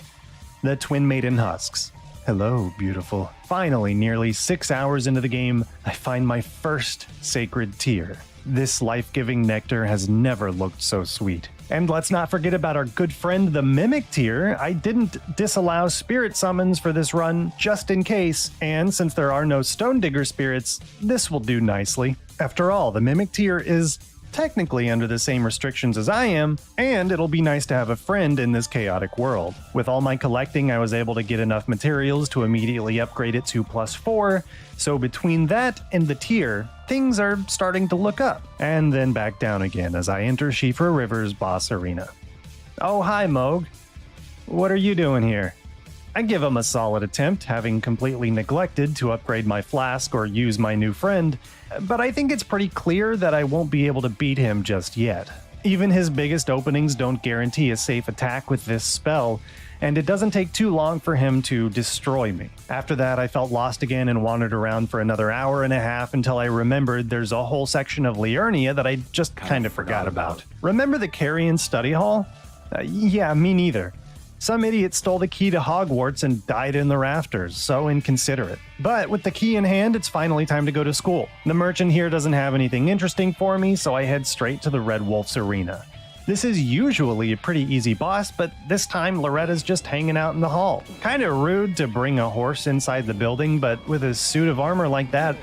The Twin Maiden Husks. Hello, beautiful. Finally, nearly 6 hours into the game, I find my first sacred tear. This life-giving nectar has never looked so sweet. And let's not forget about our good friend the Mimic Tear. I didn't disallow spirit summons for this run just in case, and since there are no Stone Digger spirits, this will do nicely. After all, the Mimic Tear is technically under the same restrictions as I am, and it'll be nice to have a friend in this chaotic world. With all my collecting, I was able to get enough materials to immediately upgrade it to +4, so between that and the tier, things are starting to look up, and then back down again as I enter Shifra River's boss arena. Oh, hi, Moog. What are you doing here? I give him a solid attempt, having completely neglected to upgrade my flask or use my new friend, but I think it's pretty clear that I won't be able to beat him just yet. Even his biggest openings don't guarantee a safe attack with this spell, and it doesn't take too long for him to destroy me. After that, I felt lost again and wandered around for another hour and a half until I remembered there's a whole section of Liurnia that I just kind of forgot about. Remember the Carrion Study Hall? Yeah, me neither. Some idiot stole the key to Hogwarts and died in the rafters, so inconsiderate. But with the key in hand, it's finally time to go to school. The merchant here doesn't have anything interesting for me, so I head straight to the Red Wolf's arena. This is usually a pretty easy boss, but this time Loretta's just hanging out in the hall. Kinda rude to bring a horse inside the building, but with a suit of armor like that,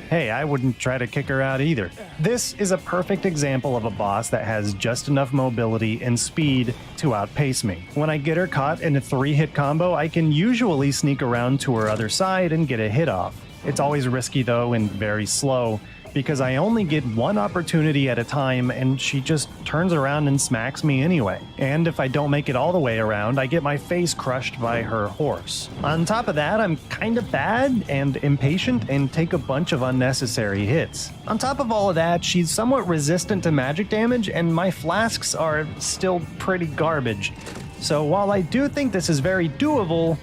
hey, I wouldn't try to kick her out either. This is a perfect example of a boss that has just enough mobility and speed to outpace me. When I get her caught in a 3-hit combo, I can usually sneak around to her other side and get a hit off. It's always risky though and very slow, because I only get one opportunity at a time and she just turns around and smacks me anyway. And if I don't make it all the way around, I get my face crushed by her horse. On top of that, I'm kinda bad and impatient and take a bunch of unnecessary hits. On top of all of that, she's somewhat resistant to magic damage and my flasks are still pretty garbage. So while I do think this is very doable,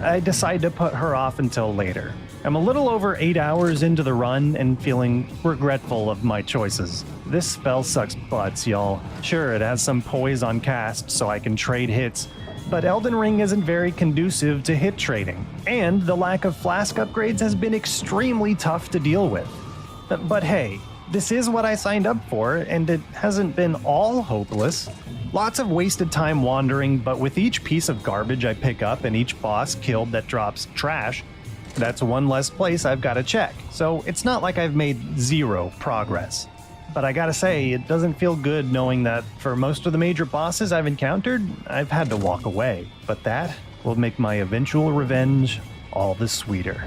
I decide to put her off until later. I'm a little over 8 hours into the run and feeling regretful of my choices. This spell sucks butts, y'all. Sure, it has some poise on cast so I can trade hits, but Elden Ring isn't very conducive to hit trading, and the lack of flask upgrades has been extremely tough to deal with. But hey, this is what I signed up for, and it hasn't been all hopeless. Lots of wasted time wandering, but with each piece of garbage I pick up and each boss killed that drops trash, that's one less place I've got to check. So it's not like I've made zero progress. But I gotta say, it doesn't feel good knowing that for most of the major bosses I've encountered, I've had to walk away. But that will make my eventual revenge all the sweeter.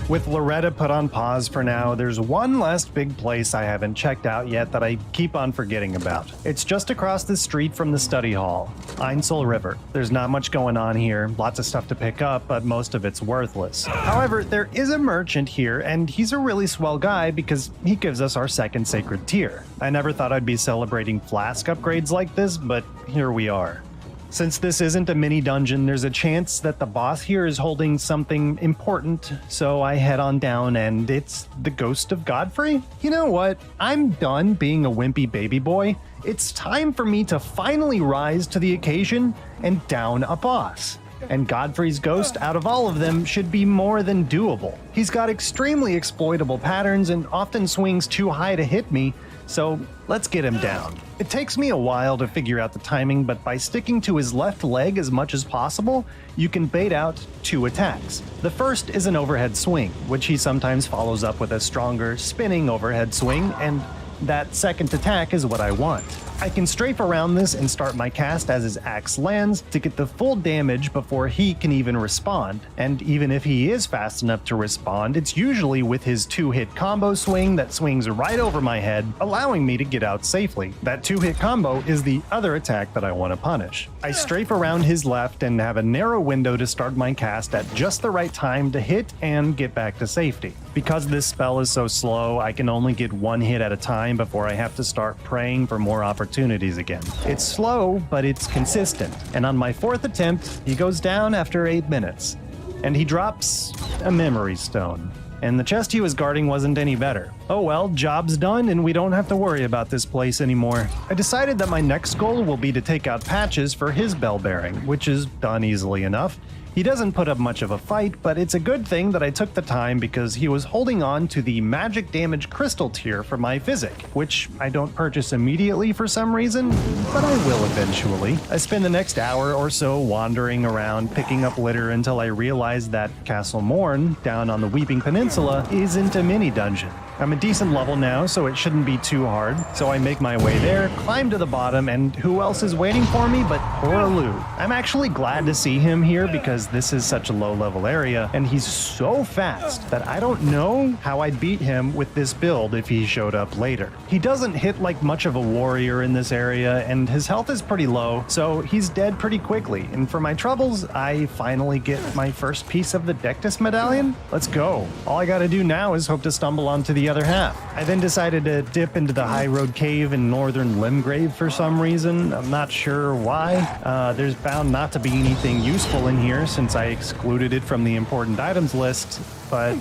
With Loretta put on pause for now, there's one last big place I haven't checked out yet that I keep on forgetting about. It's just across the street from the study hall, Ainsel River. There's not much going on here, lots of stuff to pick up, but most of it's worthless. However, there is a merchant here, and he's a really swell guy because he gives us our second sacred tier. I never thought I'd be celebrating flask upgrades like this, but here we are. Since this isn't a mini dungeon, there's a chance that the boss here is holding something important, so I head on down and it's the ghost of Godfrey? You know what? I'm done being a wimpy baby boy. It's time for me to finally rise to the occasion and down a boss. and Godfrey's ghost out of all of them should be more than doable. He's got extremely exploitable patterns and often swings too high to hit me, so let's get him down. It takes me a while to figure out the timing, but by sticking to his left leg as much as possible, you can bait out 2 attacks. The first is an overhead swing, which he sometimes follows up with a stronger spinning overhead swing, and that second attack is what I want. I can strafe around this and start my cast as his axe lands to get the full damage before he can even respond, and even if he is fast enough to respond, it's usually with his 2-hit combo swing that swings right over my head, allowing me to get out safely. That 2-hit combo is the other attack that I want to punish. I strafe around his left and have a narrow window to start my cast at just the right time to hit and get back to safety. Because this spell is so slow, I can only get 1 hit at a time before I have to start praying for more opportunities again. It's slow, but it's consistent, and on my 4th attempt, he goes down after 8 minutes. And he drops a memory stone. And the chest he was guarding wasn't any better. Oh well, job's done and we don't have to worry about this place anymore. I decided that my next goal will be to take out Patches for his bell bearing, which is done easily enough. He doesn't put up much of a fight, but it's a good thing that I took the time because he was holding on to the magic damage crystal tier for my physic, which I don't purchase immediately for some reason, but I will eventually. I spend the next hour or so wandering around picking up litter until I realize that Castle Morn, down on the Weeping Peninsula, isn't a mini dungeon. I'm a decent level now, so it shouldn't be too hard. So I make my way there, climb to the bottom, and who else is waiting for me but poor Lou? I'm actually glad to see him here because this is such a low-level area, and he's so fast that I don't know how I'd beat him with this build if he showed up later. He doesn't hit like much of a warrior in this area, and his health is pretty low, so he's dead pretty quickly. And for my troubles, I finally get my first piece of the Dectus medallion. Let's go. All I gotta do now is hope to stumble onto the other half. I then decided to dip into the High Road Cave in Northern Limgrave for some reason. I'm not sure why. There's bound not to be anything useful in here since I excluded it from the important items list, but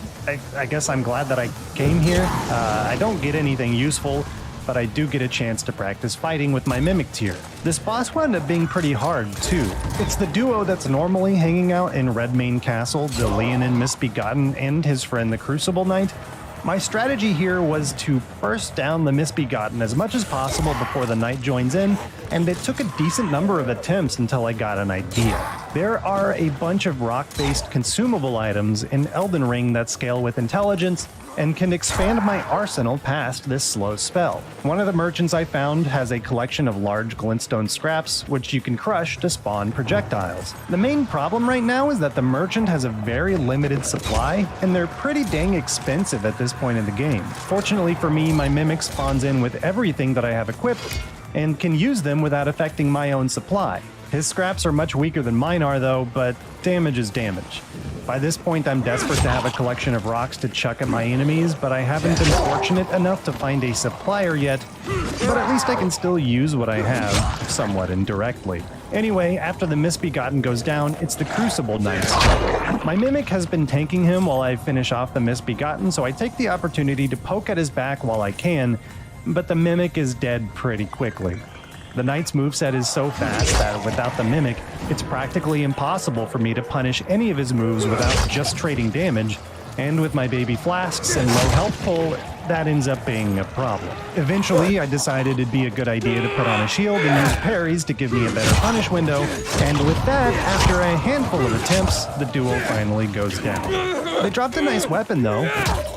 I guess I'm glad that I came here. I don't get anything useful, but I do get a chance to practice fighting with my Mimic tier. This boss wound up being pretty hard, too. It's the duo that's normally hanging out in Redmane Castle, the Leonin Misbegotten and his friend the Crucible Knight. My strategy here was to burst down the Misbegotten as much as possible before the knight joins in, and it took a decent number of attempts until I got an idea. There are a bunch of rock-based consumable items in Elden Ring that scale with intelligence and can expand my arsenal past this slow spell. One of the merchants I found has a collection of large glintstone scraps, which you can crush to spawn projectiles. The main problem right now is that the merchant has a very limited supply, and they're pretty dang expensive at this point in the game. Fortunately for me, my Mimic spawns in with everything that I have equipped, and can use them without affecting my own supply. His scraps are much weaker than mine are though, but damage is damage. By this point, I'm desperate to have a collection of rocks to chuck at my enemies, but I haven't been fortunate enough to find a supplier yet, but at least I can still use what I have, somewhat indirectly. Anyway, after the Misbegotten goes down, it's the Crucible Knights. My Mimic has been tanking him while I finish off the Misbegotten, so I take the opportunity to poke at his back while I can, but the Mimic is dead pretty quickly. The Knight's moveset is so fast that without the Mimic, it's practically impossible for me to punish any of his moves without just trading damage, and with my baby flasks and low health pull, that ends up being a problem. Eventually, I decided it'd be a good idea to put on a shield and use parries to give me a better punish window, and with that, after a handful of attempts, the duel finally goes down. They dropped a nice weapon though.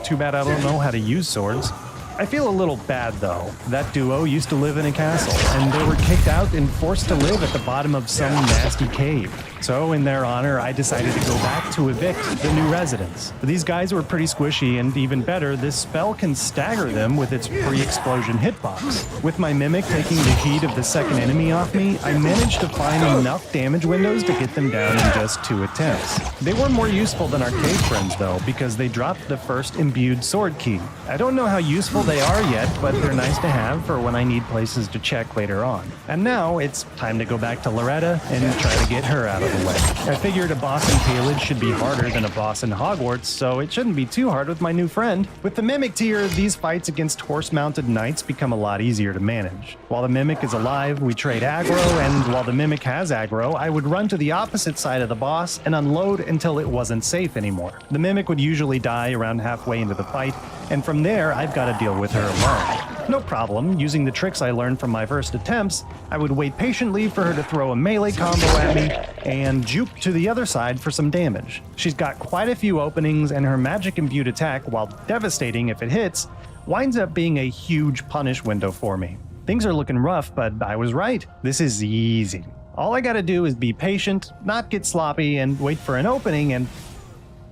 Too bad I don't know how to use swords. I feel a little bad though. That duo used to live in a castle, and they were kicked out and forced to live at the bottom of some nasty cave. So in their honor, I decided to go back to evict the new residents. These guys were pretty squishy, and even better, this spell can stagger them with its pre-explosion hitbox. With my Mimic taking the heat of the second enemy off me, I managed to find enough damage windows to get them down in just 2 attempts. They were more useful than our cave friends though, because they dropped the first imbued sword key. I don't know how useful they are yet, but they're nice to have for when I need places to check later on. And now it's time to go back to Loretta and try to get her out of the way. I figured a boss in Caelid should be harder than a boss in Hogwarts, so it shouldn't be too hard with my new friend. With the Mimic tier, these fights against horse-mounted knights become a lot easier to manage. While the Mimic is alive, we trade aggro, and while the Mimic has aggro, I would run to the opposite side of the boss and unload until it wasn't safe anymore. The Mimic would usually die around halfway into the fight, and from there, I've got to deal with her alone. No problem, using the tricks I learned from my first attempts, I would wait patiently for her to throw a melee combo at me and juke to the other side for some damage. She's got quite a few openings, and her magic-imbued attack, while devastating if it hits, winds up being a huge punish window for me. Things are looking rough, but I was right. This is easy. All I gotta do is be patient, not get sloppy, and wait for an opening, and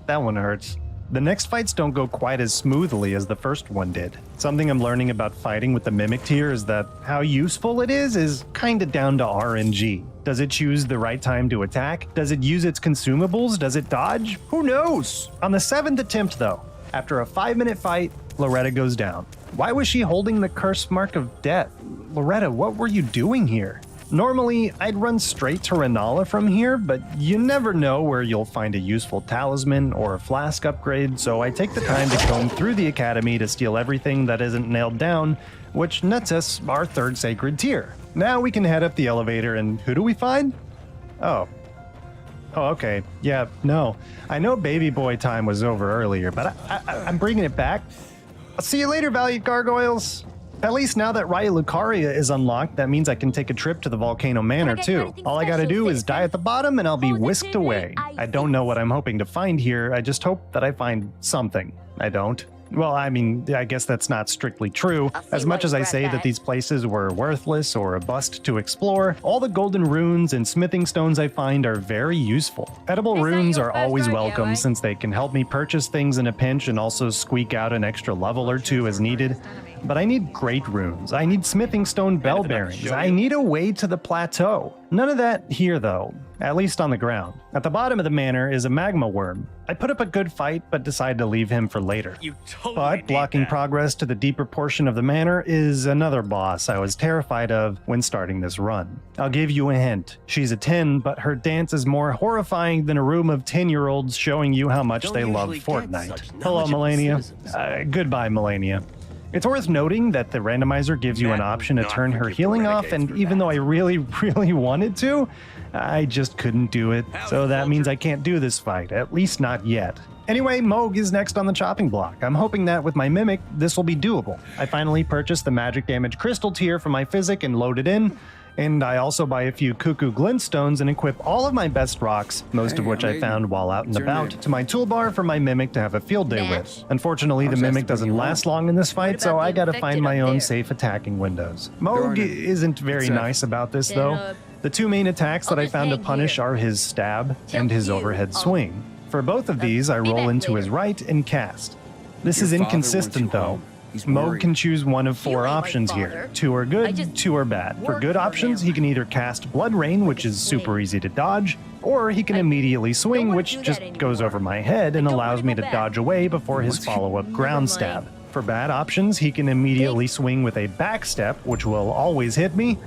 that one hurts. The next fights don't go quite as smoothly as the first one did. Something I'm learning about fighting with the Mimic tier is that how useful it is kinda down to RNG. Does it choose the right time to attack? Does it use its consumables? Does it dodge? Who knows? On the 7th attempt though, after a 5-minute fight, Loretta goes down. Why was she holding the curse mark of death? Loretta, what were you doing here? Normally, I'd run straight to Renala from here, but you never know where you'll find a useful talisman or a flask upgrade, so I take the time to comb through the academy to steal everything that isn't nailed down, which nets us our 3rd sacred tier. Now we can head up the elevator, and who do we find? Oh, okay. Yeah, no. I know baby boy time was over earlier, but I'm bringing it back. I'll see you later, Valiant Gargoyles. At least now that Raya Lucaria is unlocked, that means I can take a trip to the Volcano Manor too. All I gotta do is die at the bottom and I'll be whisked away. I don't know what I'm hoping to find here, I just hope that I find something. I don't. Well, I mean, I guess that's not strictly true. As much as I say that these places were worthless or a bust to explore, all the golden runes and smithing stones I find are very useful. Edible runes are always welcome since they can help me purchase things in a pinch and also squeak out an extra level or two as needed. But I need great runes, I need smithing stone bell bearings, I need a way to the plateau. None of that here though, at least on the ground. At the bottom of the manor is a magma worm. I put up a good fight, but decided to leave him for later. But blocking progress to the deeper portion of the manor is another boss I was terrified of when starting this run. I'll give you a hint. She's a 10, but her dance is more horrifying than a room of 10-year-olds showing you how much they love Fortnite. Hello, Melania. Goodbye, Melania. It's worth noting that the randomizer gives you an option to turn her healing off, and even though I really wanted to, I just couldn't do it. So that means I can't do this fight, at least not yet. Anyway, Moog is next on the chopping block. I'm hoping that with my Mimic, this will be doable. I finally purchased the magic damage crystal tier for my Physic and load it in, and I also buy a few cuckoo glintstones and equip all of my best rocks, most of which I found while out and about, to my toolbar for my Mimic to have a field day with. Unfortunately, the Mimic doesn't last long in this fight, so I gotta find my own safe attacking windows. Moog isn't very nice about this though. The two main attacks that I found to punish are his stab and his overhead swing. For both of these, I roll into his right and cast. This is inconsistent though. Moog can choose one of 4 options here. 2 are good, 2 are bad. For good options, he can either cast Blood Rain, which is super easy to dodge, or he can immediately swing, which just goes over my head and allows me to dodge away before his follow-up ground stab. For bad options, he can immediately swing with a backstep, which will always hit me,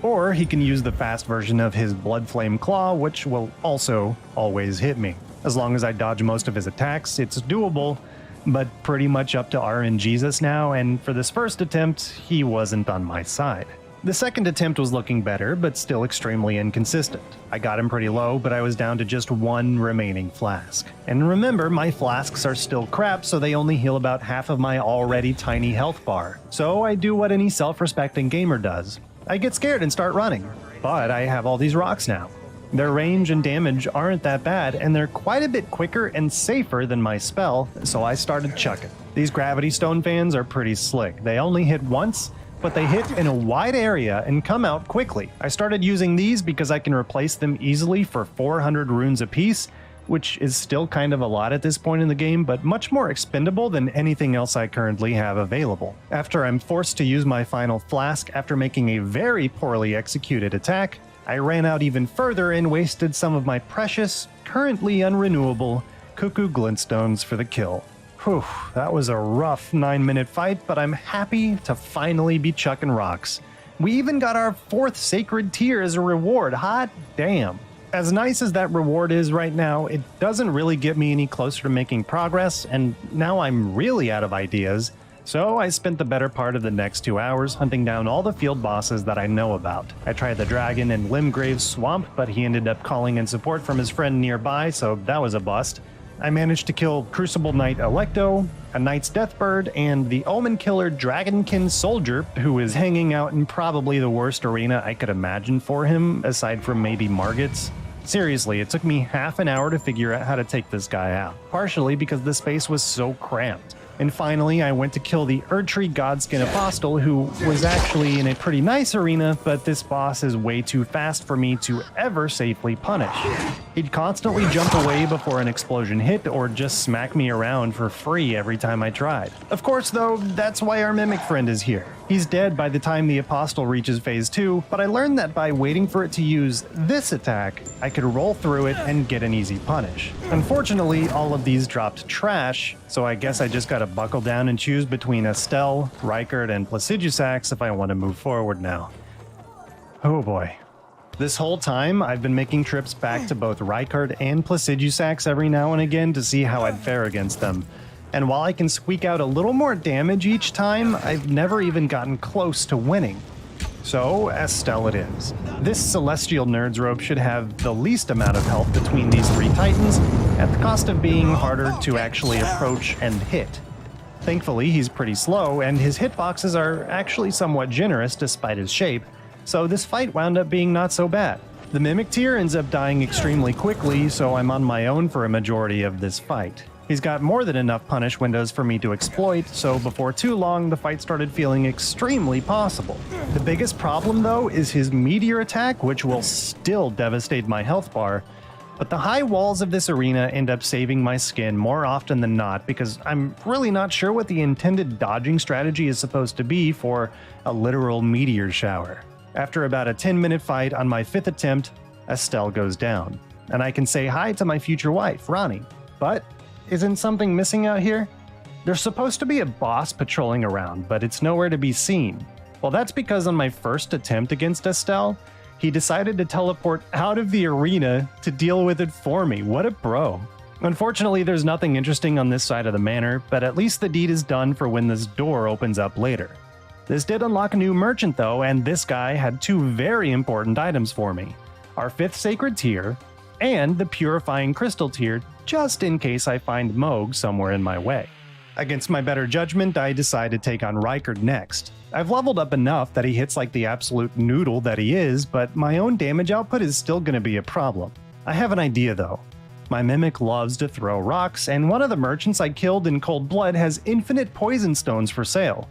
or he can use the fast version of his Blood Flame Claw, which will also always hit me. As long as I dodge most of his attacks, it's doable, but pretty much up to RNGesus now, and for this first attempt, he wasn't on my side. The second attempt was looking better, but still extremely inconsistent. I got him pretty low, but I was down to just 1 remaining flask. And remember, my flasks are still crap, so they only heal about half of my already tiny health bar. So I do what any self-respecting gamer does. I get scared and start running. But I have all these rocks now. Their range and damage aren't that bad, and they're quite a bit quicker and safer than my spell, so I started chucking. These gravity stone fans are pretty slick. They only hit once, but they hit in a wide area and come out quickly. I started using these because I can replace them easily for 400 runes apiece, which is still kind of a lot at this point in the game, but much more expendable than anything else I currently have available. After I'm forced to use my final flask after making a very poorly executed attack, I ran out even further and wasted some of my precious, currently unrenewable, cuckoo glintstones for the kill. Whew, that was a rough 9-minute fight, but I'm happy to finally be chucking rocks. We even got our 4th sacred tier as a reward, hot damn. As nice as that reward is right now, it doesn't really get me any closer to making progress, and now I'm really out of ideas. So I spent the better part of the next 2 hours hunting down all the field bosses that I know about. I tried the dragon in Limgrave's swamp, but he ended up calling in support from his friend nearby, so that was a bust. I managed to kill Crucible Knight Electo, a Knight's Deathbird, and the Omen Killer Dragonkin Soldier, who is hanging out in probably the worst arena I could imagine for him, aside from maybe Margit's. Seriously, it took me half an hour to figure out how to take this guy out, partially because the space was so cramped. And finally, I went to kill the Erdtree Godskin Apostle, who was actually in a pretty nice arena, but this boss is way too fast for me to ever safely punish. He'd constantly jump away before an explosion hit, or just smack me around for free every time I tried. Of course, though, that's why our Mimic friend is here. He's dead by the time the Apostle reaches phase 2, but I learned that by waiting for it to use this attack, I could roll through it and get an easy punish. Unfortunately, all of these dropped trash, so I guess I just gotta buckle down and choose between Estelle, Rykard, and Placidusax if I want to move forward now. Oh boy. This whole time, I've been making trips back to both Rykard and Placidusax every now and again to see how I'd fare against them. And while I can squeak out a little more damage each time, I've never even gotten close to winning. So, Estelle it is. This Celestial Nerd's Rope should have the least amount of health between these 3 titans, at the cost of being harder to actually approach and hit. Thankfully, he's pretty slow, and his hitboxes are actually somewhat generous despite his shape, so this fight wound up being not so bad. The Mimic tier ends up dying extremely quickly, so I'm on my own for a majority of this fight. He's got more than enough punish windows for me to exploit, so before too long, the fight started feeling extremely possible. The biggest problem, though, is his meteor attack, which will still devastate my health bar, but the high walls of this arena end up saving my skin more often than not because I'm really not sure what the intended dodging strategy is supposed to be for a literal meteor shower. After about a 10-minute fight on my 5th attempt, Estelle goes down, and I can say hi to my future wife, Ronnie. But isn't something missing out here? There's supposed to be a boss patrolling around, but it's nowhere to be seen. Well, that's because on my first attempt against Estelle, he decided to teleport out of the arena to deal with it for me. What a bro. Unfortunately, there's nothing interesting on this side of the manor, but at least the deed is done for when this door opens up later. This did unlock a new merchant though, and this guy had 2 very important items for me. Our 5th Sacred Tier, and the Purifying Crystal Tier, just in case I find Moog somewhere in my way. Against my better judgment, I decide to take on Rykard next. I've leveled up enough that he hits like the absolute noodle that he is, but my own damage output is still going to be a problem. I have an idea though. My Mimic loves to throw rocks, and one of the merchants I killed in cold blood has infinite poison stones for sale.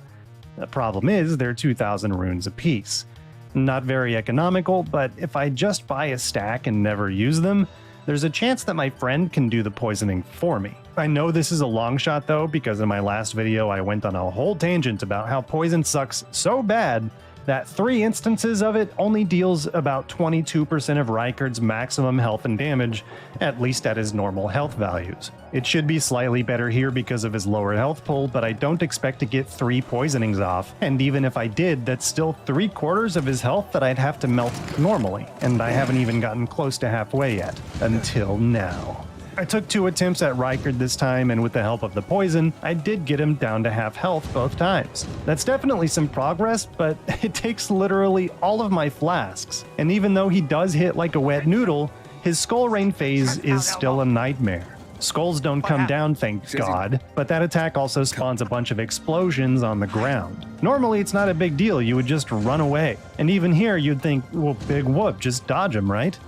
The problem is they're 2,000 runes apiece. Not very economical, but if I just buy a stack and never use them, there's a chance that my friend can do the poisoning for me. I know this is a long shot though, because in my last video I went on a whole tangent about how poison sucks so bad that 3 instances of it only deals about 22% of Rykard's maximum health and damage, at least at his normal health values. It should be slightly better here because of his lower health pool, but I don't expect to get 3 poisonings off, and even if I did, that's still 3/4 of his health that I'd have to melt normally, and I haven't even gotten close to halfway yet. Until now. I took 2 attempts at Rykard this time, and with the help of the poison, I did get him down to half health both times. That's definitely some progress, but it takes literally all of my flasks. And even though he does hit like a wet noodle, his Skull Rain phase is still a nightmare. Skulls don't come down, thank God, but that attack also spawns a bunch of explosions on the ground. Normally it's not a big deal, you would just run away. And even here you'd think, well, big whoop, just dodge him, right?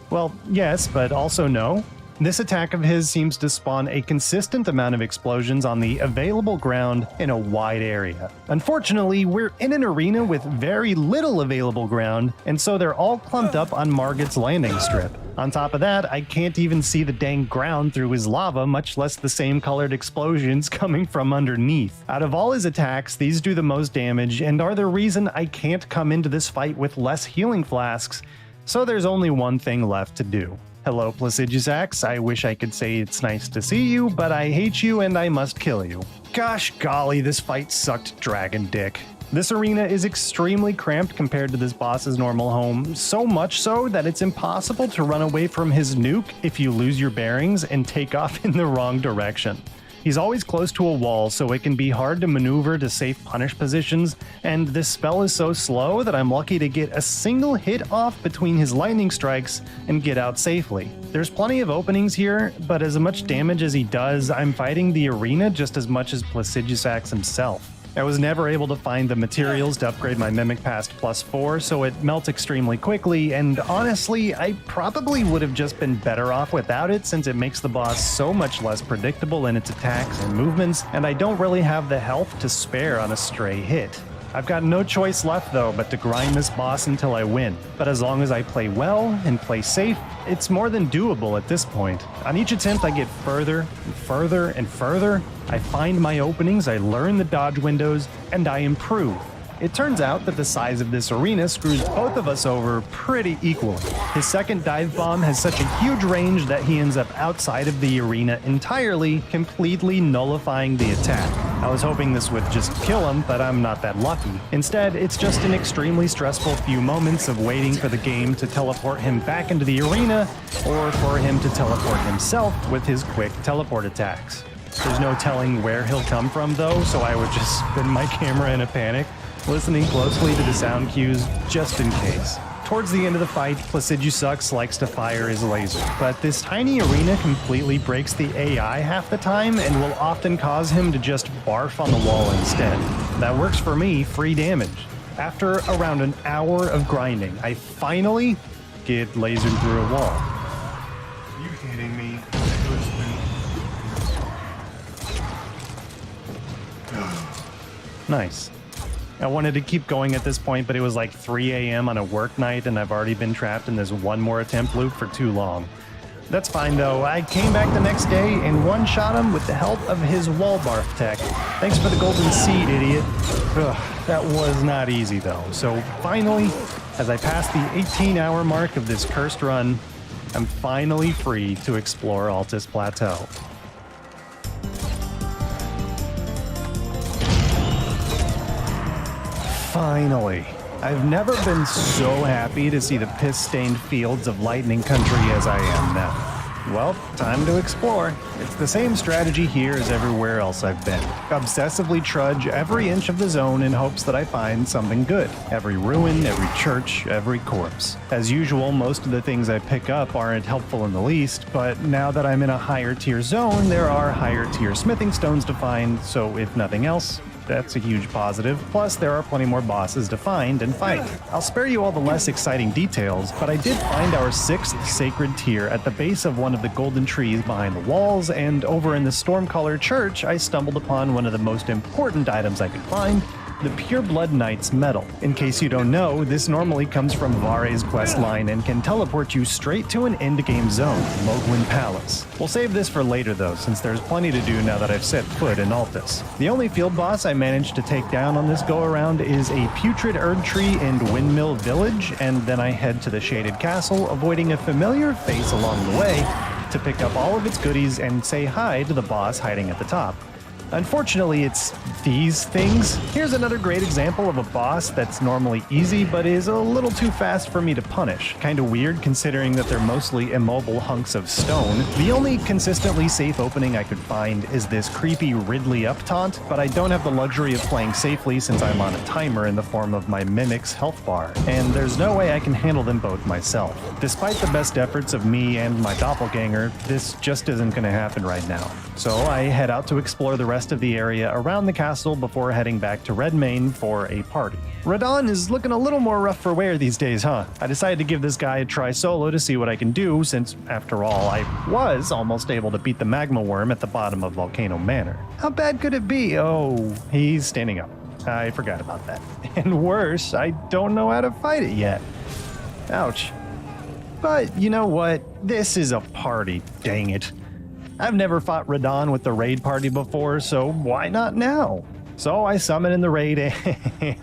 Well, yes, but also no. This attack of his seems to spawn a consistent amount of explosions on the available ground in a wide area. Unfortunately, we're in an arena with very little available ground, and so they're all clumped up on Margit's landing strip. On top of that, I can't even see the dang ground through his lava, much less the same colored explosions coming from underneath. Out of all his attacks, these do the most damage and are the reason I can't come into this fight with less healing flasks, so there's only one thing left to do. Hello, Placidusax. I wish I could say it's nice to see you, but I hate you and I must kill you. Gosh golly, this fight sucked dragon dick. This arena is extremely cramped compared to this boss's normal home, so much so that it's impossible to run away from his nuke if you lose your bearings and take off in the wrong direction. He's always close to a wall, so it can be hard to maneuver to safe punish positions, and this spell is so slow that I'm lucky to get a single hit off between his lightning strikes and get out safely. There's plenty of openings here, but as much damage as he does, I'm fighting the arena just as much as Placidusax himself. I was never able to find the materials to upgrade my Mimic past +4, so it melts extremely quickly, and honestly, I probably would have just been better off without it since it makes the boss so much less predictable in its attacks and movements, and I don't really have the health to spare on a stray hit. I've got no choice left though but to grind this boss until I win, but as long as I play well and play safe, it's more than doable at this point. On each attempt I get further and further and further. I find my openings, I learn the dodge windows, and I improve. It turns out that the size of this arena screws both of us over pretty equally. His second dive bomb has such a huge range that he ends up outside of the arena entirely, completely nullifying the attack. I was hoping this would just kill him, but I'm not that lucky. Instead, it's just an extremely stressful few moments of waiting for the game to teleport him back into the arena, or for him to teleport himself with his quick teleport attacks. There's no telling where he'll come from though, so I would just spin my camera in a panic, listening closely to the sound cues just in case. Towards the end of the fight, Placidusax likes to fire his laser, but this tiny arena completely breaks the AI half the time and will often cause him to just barf on the wall instead. That works for me, free damage. After around an hour of grinding, I finally get lasered through a wall. You kidding me? Nice. I wanted to keep going at this point, but it was like 3 a.m. on a work night, and I've already been trapped in this one more attempt loop for too long. That's fine though. I came back the next day and one-shot him with the help of his wall barf tech. Thanks for the golden seed, idiot. Ugh, that was not easy though. So finally, as I pass the 18-hour mark of this cursed run, I'm finally free to explore Altus Plateau. Finally. I've never been so happy to see the piss-stained fields of Lightning Country as I am now. Well, time to explore. It's the same strategy here as everywhere else I've been. Obsessively trudge every inch of the zone in hopes that I find something good. Every ruin, every church, every corpse. As usual, most of the things I pick up aren't helpful in the least, but now that I'm in a higher tier zone, there are higher tier smithing stones to find, so if nothing else, that's a huge positive. Plus, there are plenty more bosses to find and fight. I'll spare you all the less exciting details, but I did find our 6th sacred tier at the base of one of the golden trees behind the walls, and over in the Stormcaller Church, I stumbled upon one of the most important items I could find, the Pureblood Knight's Medal. In case you don't know, this normally comes from Vare's questline and can teleport you straight to an endgame zone, Mogwin Palace. We'll save this for later though, since there's plenty to do now that I've set foot in Altus. The only field boss I managed to take down on this go-around is a Putrid Erdtree and Windmill Village, and then I head to the Shaded Castle, avoiding a familiar face along the way, to pick up all of its goodies and say hi to the boss hiding at the top. Unfortunately, it's these things. Here's another great example of a boss that's normally easy, but is a little too fast for me to punish. Kinda weird considering that they're mostly immobile hunks of stone. The only consistently safe opening I could find is this creepy Ridley up taunt, but I don't have the luxury of playing safely since I'm on a timer in the form of my Mimic's health bar, and there's no way I can handle them both myself. Despite the best efforts of me and my doppelganger, this just isn't gonna happen right now. So I head out to explore the rest of the area around the castle before heading back to Redmane for a party. Radon is looking a little more rough for wear these days, huh? I decided to give this guy a try solo to see what I can do, since, after all, I was almost able to beat the magma worm at the bottom of Volcano Manor. How bad could it be? Oh, he's standing up. I forgot about that. And worse, I don't know how to fight it yet. Ouch. But you know what? This is a party, dang it. I've never fought Radon with the raid party before, so why not now? So I summon in the raid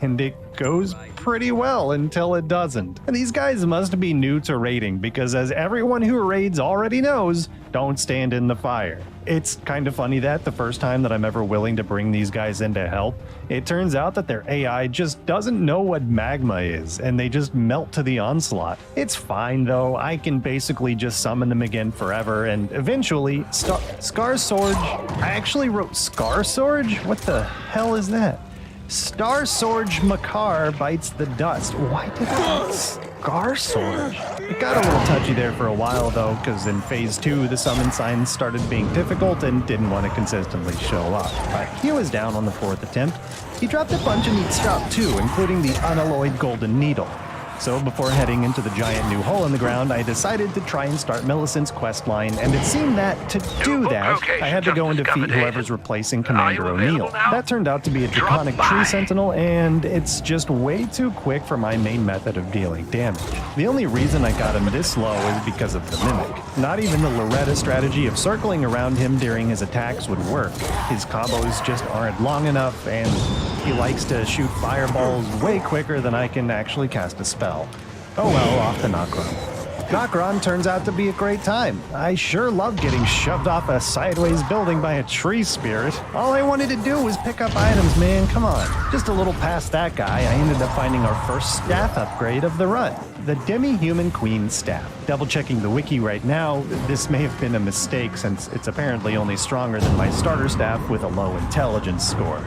and it goes pretty well until it doesn't. And these guys must be new to raiding because, as everyone who raids already knows, don't stand in the fire. It's kind of funny that the first time that I'm ever willing to bring these guys in to help, It turns out that their AI just doesn't know what magma is, and they just melt to the onslaught. It's fine though, I can basically just summon them again forever, and eventually, Scarsorge. I actually wrote Scarsorge? What the hell is that? Starsorge Makar bites the dust. Why did I write Scarsorge? It got a little touchy there for a while though, because in phase 2 the summon signs started being difficult and didn't want to consistently show up. But he was down on the 4th attempt. He dropped a bunch of neat stuff too, including the unalloyed golden needle. So before heading into the giant new hole in the ground, I decided to try and start Millicent's quest line, and it seemed that to do that, I had to go and defeat whoever's replacing Commander O'Neill. That turned out to be a draconic tree sentinel, and it's just way too quick for my main method of dealing damage. The only reason I got him this low is because of the Mimic. Not even the Loretta strategy of circling around him during his attacks would work. His combos just aren't long enough, and he likes to shoot fireballs way quicker than I can actually cast a spell. Oh well, off to Nokron. Nokron turns out to be a great time. I sure love getting shoved off a sideways building by a tree spirit. All I wanted to do was pick up items, man, come on. Just a little past that guy, I ended up finding our first staff upgrade of the run. The Demi-Human Queen staff. Double checking the wiki right now, this may have been a mistake since it's apparently only stronger than my starter staff with a low intelligence score.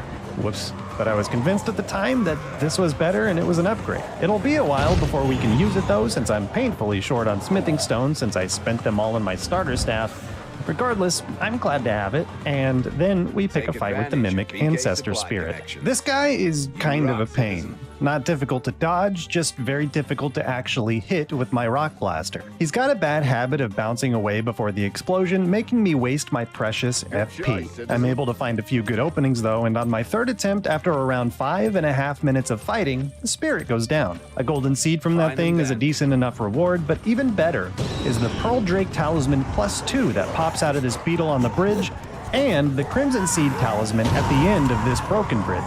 Whoops. But I was convinced at the time that this was better and it was an upgrade. It'll be a while before we can use it though, since I'm painfully short on smithing stones since I spent them all in my starter staff. Regardless, I'm glad to have it, and then we pick a fight with the Mimic Ancestor Spirit. This guy is kind of a pain. Not difficult to dodge, just very difficult to actually hit with my Rock Blaster. He's got a bad habit of bouncing away before the explosion, making me waste my precious FP. I'm able to find a few good openings though, and on my 3rd attempt, after around 5.5 minutes of fighting, the spirit goes down. A golden seed from that thing is a decent enough reward, but even better is the Pearl Drake Talisman +2 that pops out of this beetle on the bridge, and the Crimson Seed Talisman at the end of this broken bridge.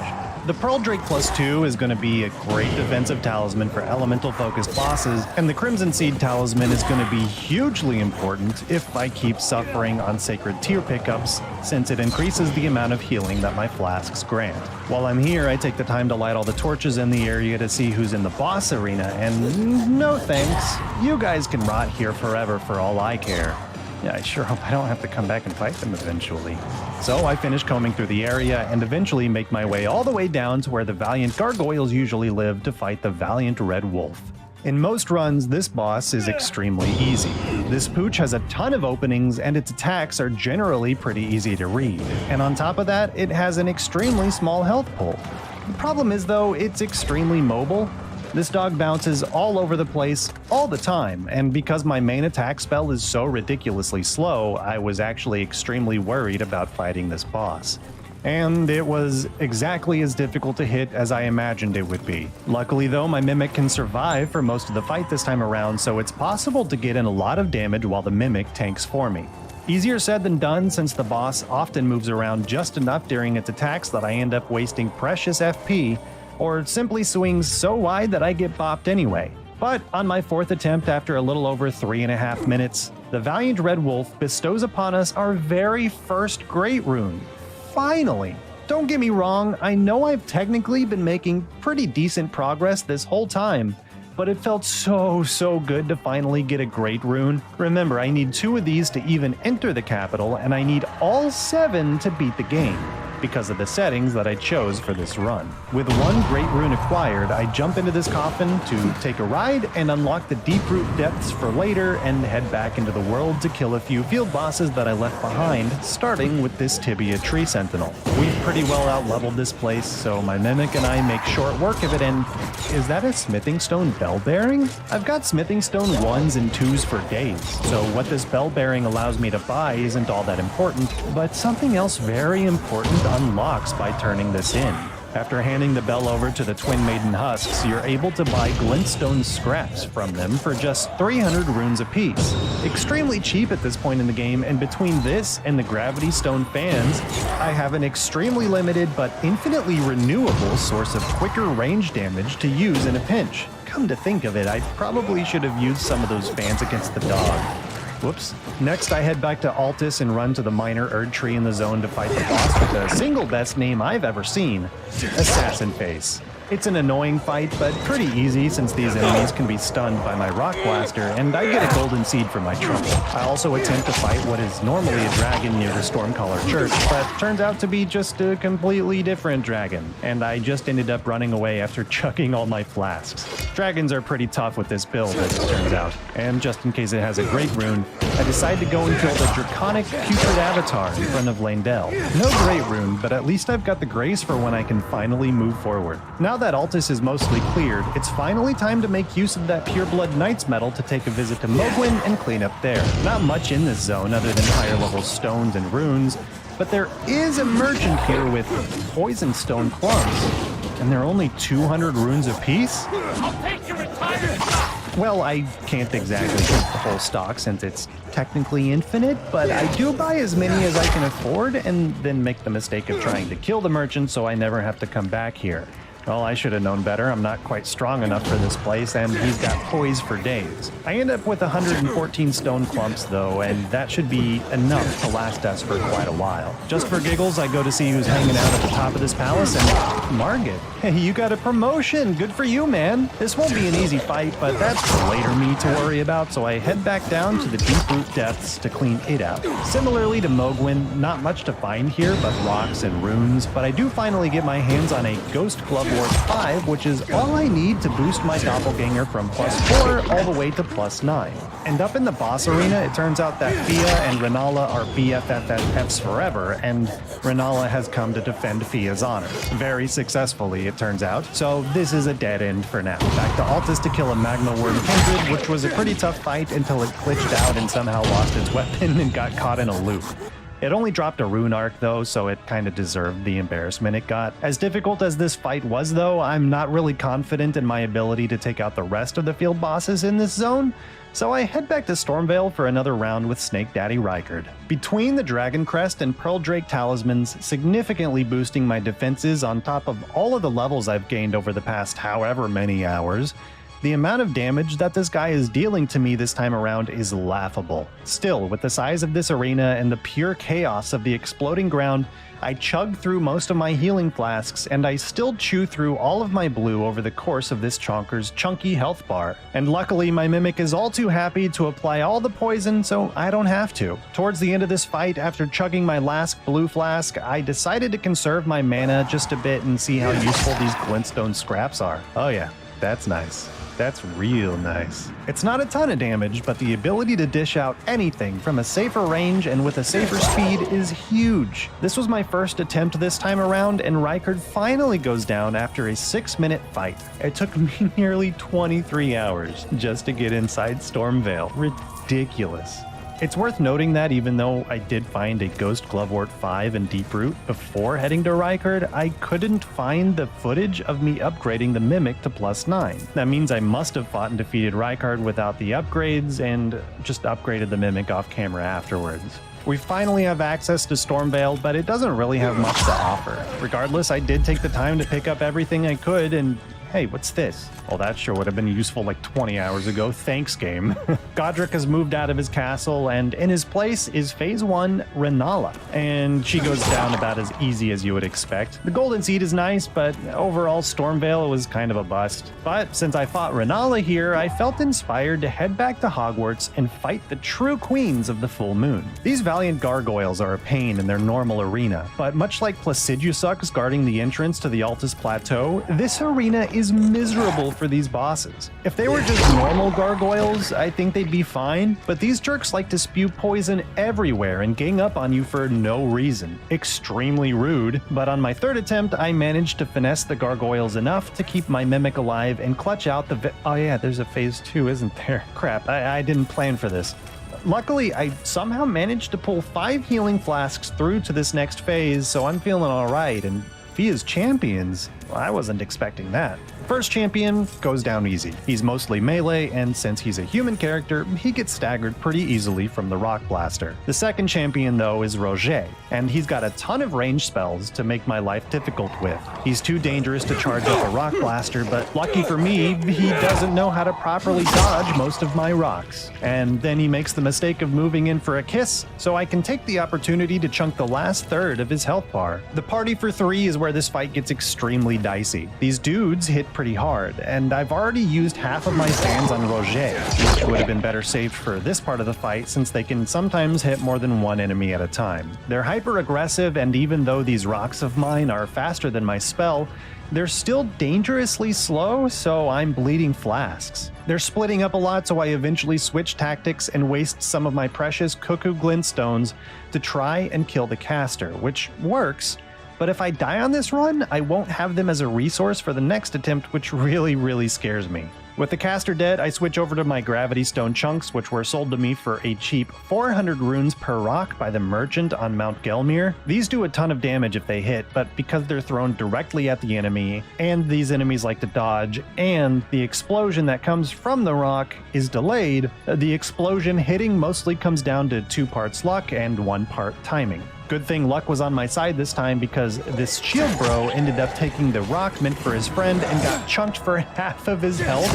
The Pearl Drake +2 is going to be a great defensive talisman for elemental-focused bosses, and the Crimson Seed Talisman is going to be hugely important if I keep suffering on Sacred Tear pickups, since it increases the amount of healing that my flasks grant. While I'm here, I take the time to light all the torches in the area to see who's in the boss arena, and no thanks. You guys can rot here forever for all I care. Yeah, I sure hope I don't have to come back and fight them eventually. So I finish combing through the area and eventually make my way all the way down to where the Valiant Gargoyles usually live to fight the Valiant Red Wolf. In most runs, this boss is extremely easy. This pooch has a ton of openings and its attacks are generally pretty easy to read. And on top of that, it has an extremely small health pool. The problem is though, it's extremely mobile. This dog bounces all over the place all the time, and because my main attack spell is so ridiculously slow, I was actually extremely worried about fighting this boss. And it was exactly as difficult to hit as I imagined it would be. Luckily though, my Mimic can survive for most of the fight this time around, so it's possible to get in a lot of damage while the Mimic tanks for me. Easier said than done, since the boss often moves around just enough during its attacks that I end up wasting precious FP, or simply swings so wide that I get bopped anyway. But on my 4th attempt after a little over 3.5 minutes, the Valiant Red Wolf bestows upon us our very first Great Rune. Finally! Don't get me wrong, I know I've technically been making pretty decent progress this whole time, but it felt so good to finally get a Great Rune. Remember, I need 2 of these to even enter the capital, and I need all 7 to beat the game, because of the settings that I chose for this run. With 1 Great Rune acquired, I jump into this coffin to take a ride and unlock the Deep Root depths for later and head back into the world to kill a few field bosses that I left behind, starting with this Tibia Tree Sentinel. We've pretty well out-leveled this place, so my Mimic and I make short work of it, and is that a Smithing Stone bell bearing? I've got Smithing Stone 1s and 2s for days, so what this bell bearing allows me to buy isn't all that important, but something else very important unlocks by turning this in. After handing the bell over to the Twin Maiden Husks, you're able to buy glintstone scraps from them for just 300 runes apiece. Extremely cheap at this point in the game, and between this and the Gravity Stone fans, I have an extremely limited but infinitely renewable source of quicker range damage to use in a pinch. Come to think of it, I probably should have used some of those fans against the dog. Whoops. Next, I head back to Altus and run to the minor Erd tree in the zone to fight the boss with the single best name I've ever seen, Assassin Face. It's an annoying fight, but pretty easy since these enemies can be stunned by my rock blaster, and I get a golden seed for my trouble. I also attempt to fight what is normally a dragon near the Stormcaller Church, but turns out to be just a completely different dragon, and I just ended up running away after chucking all my flasks. Dragons are pretty tough with this build, as it turns out, and just in case it has a great rune, I decide to go and kill the Draconic Putrid Avatar in front of Landell. No great rune, but at least I've got the grace for when I can finally move forward. Now that Altus is mostly cleared, it's finally time to make use of that Pureblood Knight's Medal to take a visit to Mogwin and clean up there. Not much in this zone other than higher level stones and runes, but there is a merchant here with poison stone clumps, and they're only 200 runes apiece? Well, I can't exactly get the whole stock since it's technically infinite, but I do buy as many as I can afford and then make the mistake of trying to kill the merchant so I never have to come back here. Well, I should have known better. I'm not quite strong enough for this place, and he's got poise for days. I end up with 114 stone clumps, though, and that should be enough to last us for quite a while. Just for giggles, I go to see who's hanging out at the top of this palace, and Margit. Hey, you got a promotion. Good for you, man. This won't be an easy fight, but that's for later me to worry about, so I head back down to the deep root depths to clean it out. Similarly to Mogwin, not much to find here but rocks and runes, but I do finally get my hands on a Ghost Glove Ward 5, which is all I need to boost my doppelganger from +4 all the way to +9. And up in the boss arena, it turns out that Fia and Renala are BFFs forever, and Renala has come to defend Fia's honor. Very successfully, it turns out. So this is a dead end for now. Back to Altus to kill a Magma Worm Kindred, which was a pretty tough fight until it glitched out and somehow lost its weapon and got caught in a loop. It only dropped a rune arc though, so it kind of deserved the embarrassment it got. As difficult as this fight was though, I'm not really confident in my ability to take out the rest of the field bosses in this zone, so I head back to Stormvale for another round with Snake Daddy Rykard. Between the Dragon Crest and Pearl Drake talismans significantly boosting my defenses on top of all of the levels I've gained over the past however many hours, the amount of damage that this guy is dealing to me this time around is laughable. Still, with the size of this arena and the pure chaos of the exploding ground, I chug through most of my healing flasks, and I still chew through all of my blue over the course of this chonker's chunky health bar. And luckily, my Mimic is all too happy to apply all the poison, so I don't have to. Towards the end of this fight, after chugging my last blue flask, I decided to conserve my mana just a bit and see how useful these glintstone scraps are. Oh yeah, that's nice. That's real nice. It's not a ton of damage, but the ability to dish out anything from a safer range and with a safer speed is huge. This was my first attempt this time around, and Rykard finally goes down after a 6-minute fight. It took me nearly 23 hours just to get inside Stormvale. Ridiculous. It's worth noting that even though I did find a Ghost Glovewort 5 and Deep Root before heading to Rykard, I couldn't find the footage of me upgrading the Mimic to +9. That means I must have fought and defeated Rykard without the upgrades and just upgraded the Mimic off camera afterwards. We finally have access to Stormvale, but it doesn't really have much to offer. Regardless, I did take the time to pick up everything I could, and hey, what's this? Well, that sure would have been useful like 20 hours ago. Thanks, game. Godric has moved out of his castle, and in his place is Phase 1 Renala. And she goes down about as easy as you would expect. The Golden Seed is nice, but overall Stormvale was kind of a bust. But since I fought Renala here, I felt inspired to head back to Hogwarts and fight the true queens of the full moon. These valiant gargoyles are a pain in their normal arena, but much like Placidusucks guarding the entrance to the Altus Plateau, this arena is miserable for these bosses. If they were just normal gargoyles, I think they'd be fine, but these jerks like to spew poison everywhere and gang up on you for no reason. Extremely rude, but on my third attempt, I managed to finesse the gargoyles enough to keep my Mimic alive and clutch out the oh yeah, there's a Phase 2, isn't there? Crap, I didn't plan for this. Luckily, I somehow managed to pull 5 healing flasks through to this next phase, so I'm feeling alright, and Fia's champions, I wasn't expecting that. First champion goes down easy. He's mostly melee, and since he's a human character, he gets staggered pretty easily from the rock blaster. The second champion, though, is Roger, and he's got a ton of range spells to make my life difficult with. He's too dangerous to charge up a rock blaster, but lucky for me, he doesn't know how to properly dodge most of my rocks. And then he makes the mistake of moving in for a kiss, so I can take the opportunity to chunk the last third of his health bar. The party for 3 is where this fight gets extremely dicey. These dudes hit pretty hard, and I've already used half of my stands on Roger, which would have been better saved for this part of the fight since they can sometimes hit more than one enemy at a time. They're hyper aggressive, and even though these rocks of mine are faster than my spell, they're still dangerously slow, so I'm bleeding flasks. They're splitting up a lot, so I eventually switch tactics and waste some of my precious cuckoo glintstones to try and kill the caster, which works. But if I die on this run, I won't have them as a resource for the next attempt, which really scares me. With the caster dead, I switch over to my gravity stone chunks, which were sold to me for a cheap 400 runes per rock by the merchant on Mount Gelmir. These do a ton of damage if they hit, but because they're thrown directly at the enemy, and these enemies like to dodge, and the explosion that comes from the rock is delayed, the explosion hitting mostly comes down to 2 parts luck and 1 part timing. Good thing luck was on my side this time because this shield bro ended up taking the rock meant for his friend and got chunked for half of his health,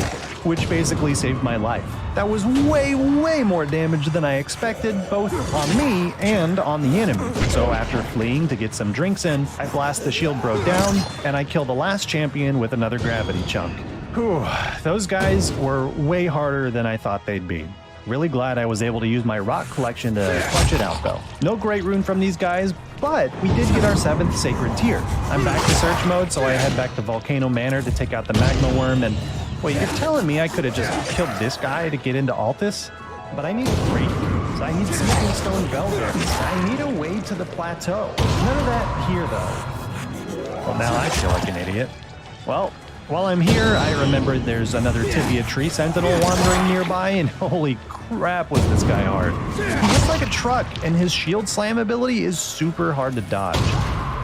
which basically saved my life. That was way more damage than I expected, both on me and on the enemy. So after fleeing to get some drinks in, I blast the shield bro down, and I kill the last champion with another gravity chunk. Whew, those guys were way harder than I thought they'd be. Really glad I was able to use my rock collection to clutch it out though. No great rune from these guys, but we did get our 7th sacred tier. I'm back to search mode, so I head back to Volcano Manor to take out the magma worm, and wait, you're telling me I could have just killed this guy to get into Altus? But I need great runes, I need smithing stone velvets, I need a way to the plateau. None of that here though. Well, now I feel like an idiot. Well, while I'm here, I remembered there's another Tibia Tree Sentinel wandering nearby, and holy crap was this guy hard. He looks like a truck, and his shield slam ability is super hard to dodge.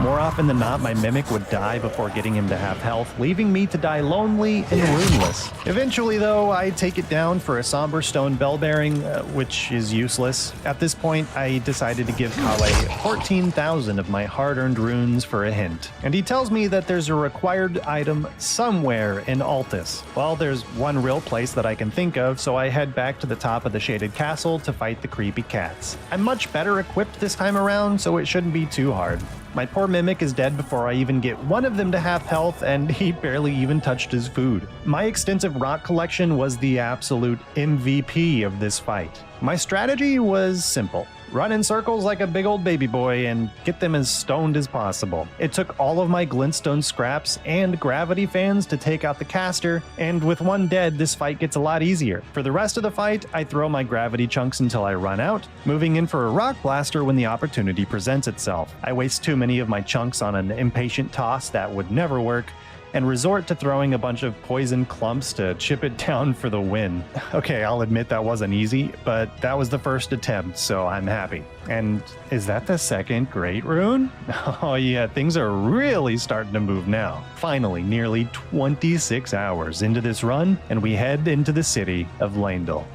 More often than not, my Mimic would die before getting him to half health, leaving me to die lonely and runeless. Eventually, though, I take it down for a Somber Stone Bell Bearing, which is useless. At this point, I decided to give Kale 14,000 of my hard-earned runes for a hint. And he tells me that there's a required item somewhere in Altus. Well, there's one real place that I can think of, so I head back to the top of the Shaded Castle to fight the creepy cats. I'm much better equipped this time around, so it shouldn't be too hard. My poor Mimic is dead before I even get one of them to half health, and he barely even touched his food. My extensive rock collection was the absolute MVP of this fight. My strategy was simple. Run in circles like a big old baby boy and get them as stoned as possible. It took all of my glintstone scraps and gravity fans to take out the caster, and with one dead, this fight gets a lot easier. For the rest of the fight, I throw my gravity chunks until I run out, moving in for a rock blaster when the opportunity presents itself. I waste too many of my chunks on an impatient toss that would never work, and resort to throwing a bunch of poison clumps to chip it down for the win. Okay, I'll admit that wasn't easy, but that was the first attempt, so I'm happy. And is that the second great rune? Oh yeah, things are really starting to move now. Finally, nearly 26 hours into this run, and we head into the city of Leyndell.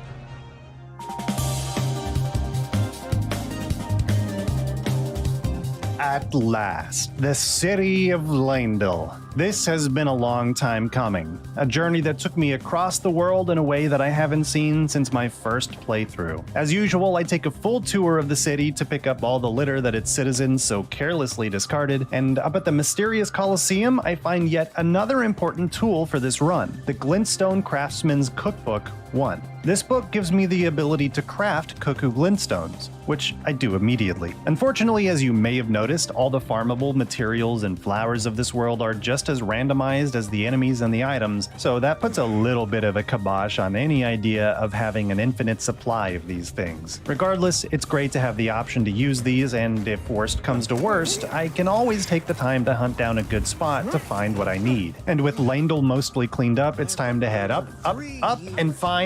At last, the city of Leyndell. This has been a long time coming, a journey that took me across the world in a way that I haven't seen since my first playthrough. As usual, I take a full tour of the city to pick up all the litter that its citizens so carelessly discarded, and up at the mysterious Colosseum, I find yet another important tool for this run, the Glintstone Craftsman's Cookbook 1. This book gives me the ability to craft cuckoo glintstones, which I do immediately. Unfortunately, as you may have noticed, all the farmable materials and flowers of this world are just as randomized as the enemies and the items, so that puts a little bit of a kibosh on any idea of having an infinite supply of these things. Regardless, it's great to have the option to use these, and if worst comes to worst, I can always take the time to hunt down a good spot to find what I need. And with Leyndell mostly cleaned up, it's time to head up, and find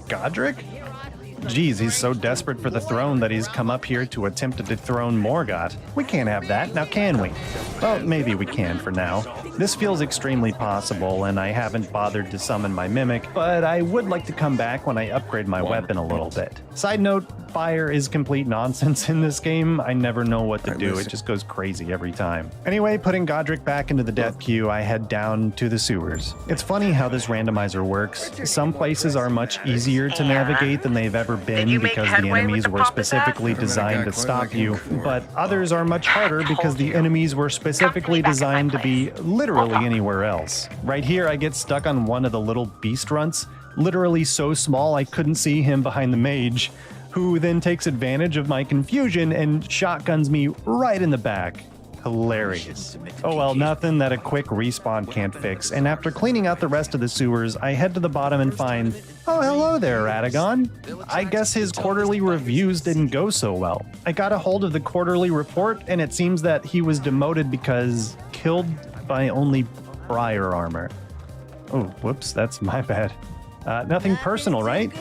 Godric? Geez, he's so desperate for the throne that he's come up here to attempt to dethrone Morgoth. We can't have that, now can we? Well, maybe we can for now. This feels extremely possible, and I haven't bothered to summon my Mimic, but I would like to come back when I upgrade my weapon a little bit. Side note, fire is complete nonsense in this game. I never know what to do. It just goes crazy every time. Anyway, putting Godric back into the death queue, I head down to the sewers. It's funny how this randomizer works. Some places are much easier to navigate than they've ever been because the enemies were specifically designed to stop you, but others are much harder because the enemies were specifically designed to be literally anywhere else. Right here, I get stuck on one of the little beast runts, literally so small I couldn't see him behind the mage, who then takes advantage of my confusion and shotguns me right in the back. Hilarious. Oh well, nothing that a quick respawn can't fix, and after cleaning out the rest of the sewers, I head to the bottom and find, oh hello there, Radagon. I guess his quarterly reviews didn't go so well. I got a hold of the quarterly report, and it seems that he was demoted because killed by only Briar armor. Oh, whoops, that's my bad. Nothing personal, right?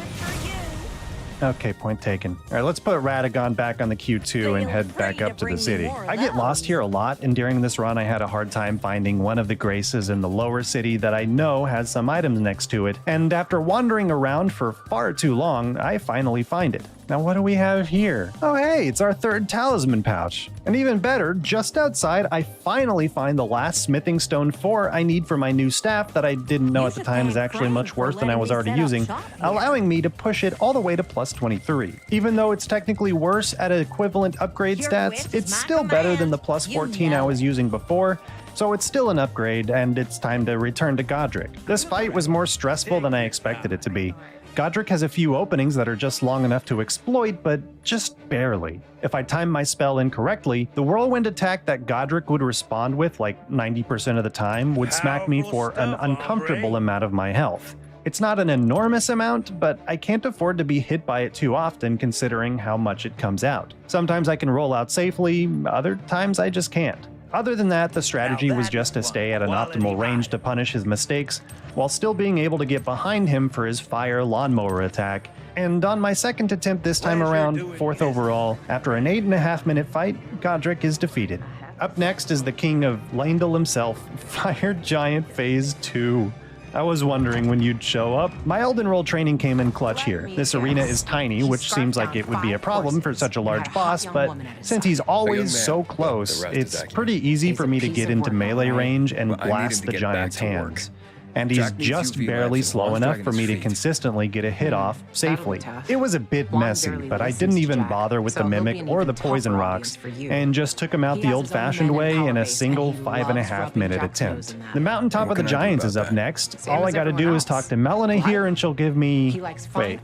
Okay, point taken. All right, let's put Radagon back on the Q2 and head back up to the city. I get lost here a lot, and during this run I had a hard time finding one of the graces in the lower city that I know has some items next to it, and after wandering around for far too long, I finally find it. Now what do we have here? Oh hey, it's our third talisman pouch. And even better, just outside I finally find the last smithing stone 4 I need for my new staff that I didn't know at the time is actually much worse than I was already using, allowing me to push it all the way to plus 23. Even though it's technically worse at equivalent upgrade stats, it's still better than the plus 14 I was using before, so it's still an upgrade, and it's time to return to Godric. This fight was more stressful than I expected it to be. Godric has a few openings that are just long enough to exploit, but just barely. If I time my spell incorrectly, the whirlwind attack that Godric would respond with like 90% of the time would smack me for an uncomfortable amount of my health. It's not an enormous amount, but I can't afford to be hit by it too often considering how much it comes out. Sometimes I can roll out safely, other times I just can't. Other than that, the strategy was just to stay at an optimal range to punish his mistakes, while still being able to get behind him for his fire lawnmower attack. And on my second attempt this time around, 4th overall, after an 8.5 minute fight, Godric is defeated. Up next is the king of Landel himself, Fire Giant Phase 2. I was wondering when you'd show up. My Elden Roll training came in clutch here. This arena is tiny, which seems like it would be a problem for such a large boss, but since he's always so close, it's pretty easy for me to get into melee range and blast the giant's hands. And he's just barely slow enough for me to consistently get a hit off safely. It was a bit messy, but I didn't even bother with the Mimic or the Poison Rocks, and just took him out the old-fashioned way in a single 5.5 minute attempt. The Mountaintop of the Giants is up next. All I gotta do is talk to Melina here and she'll give me... Wait,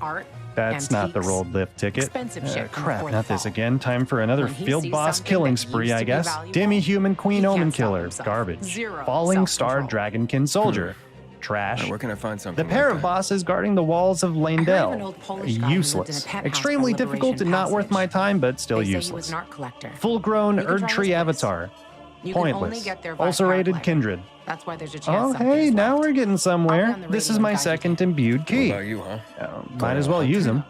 that's not the rolled lift ticket. Crap, not this again. Time for another field boss killing spree, I guess. Demi-human Queen Omen Killer. Garbage. Falling Star Dragonkin Soldier. Trash. Where can I find something The pair like of that? bosses guarding the walls of Landel. Useless. Extremely difficult and not worth my time, but still useless. Full-grown Erdtree Avatar. Pointless. Ulcerated Kindred. That's why there's a Oh, chance. hey, now we're getting somewhere. This is my second imbued key. What about you, huh? Might as well use them.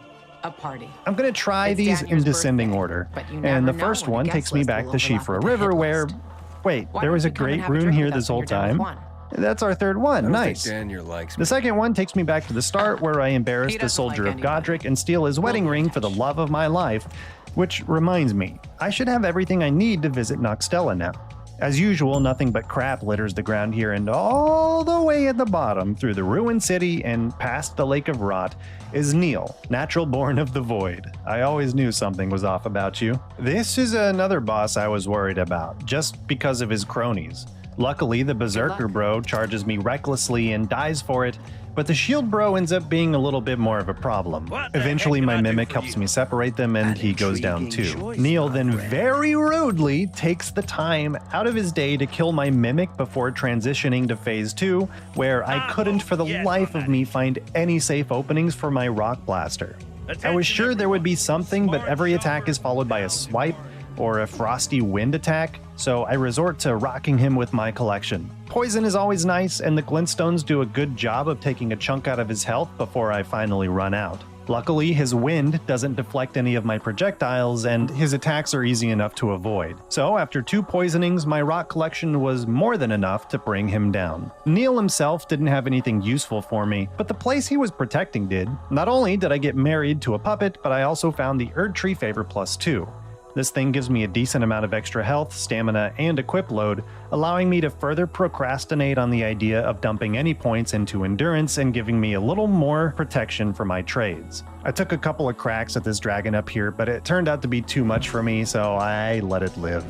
A party. I'm gonna try It's these in Daniel's descending birthday, order. but you And the never know first when one the takes guest me list back will to overlap Shifra with the River hit where... list. Wait, Why there don't was a you come and great have a rune drink here with us this when whole you're done with time. one? That's our third one. I don't Nice. think Daniel likes me. The second one takes me back to the start where I embarrass He the doesn't soldier like of anybody. Godric and steal his wedding ring for the love of my life, which reminds me, I should have everything I need to visit Noxtella now. As usual, nothing but crap litters the ground here, and all the way at the bottom, through the ruined city and past the Lake of Rot, is Neil, natural born of the void. I always knew something was off about you. This is another boss I was worried about, just because of his cronies. Luckily, the Berserker Bro charges me recklessly and dies for it, but the Shield Bro ends up being a little bit more of a problem. Eventually, my Mimic helps me separate them and he goes down too. Neil then very rudely takes the time out of his day to kill my Mimic before transitioning to Phase 2, where I couldn't for the life of me find any safe openings for my Rock Blaster. I was sure there would be something, but every attack is followed by a swipe or a frosty wind attack, so I resort to rocking him with my collection. Poison is always nice, and the glintstones do a good job of taking a chunk out of his health before I finally run out. Luckily, his wind doesn't deflect any of my projectiles, and his attacks are easy enough to avoid. So after 2 poisonings, my rock collection was more than enough to bring him down. Neil himself didn't have anything useful for me, but the place he was protecting did. Not only did I get married to a puppet, but I also found the Erd Tree Favor +2. This thing gives me a decent amount of extra health, stamina, and equip load, allowing me to further procrastinate on the idea of dumping any points into endurance and giving me a little more protection for my trades. I took a couple of cracks at this dragon up here, but it turned out to be too much for me, so I let it live.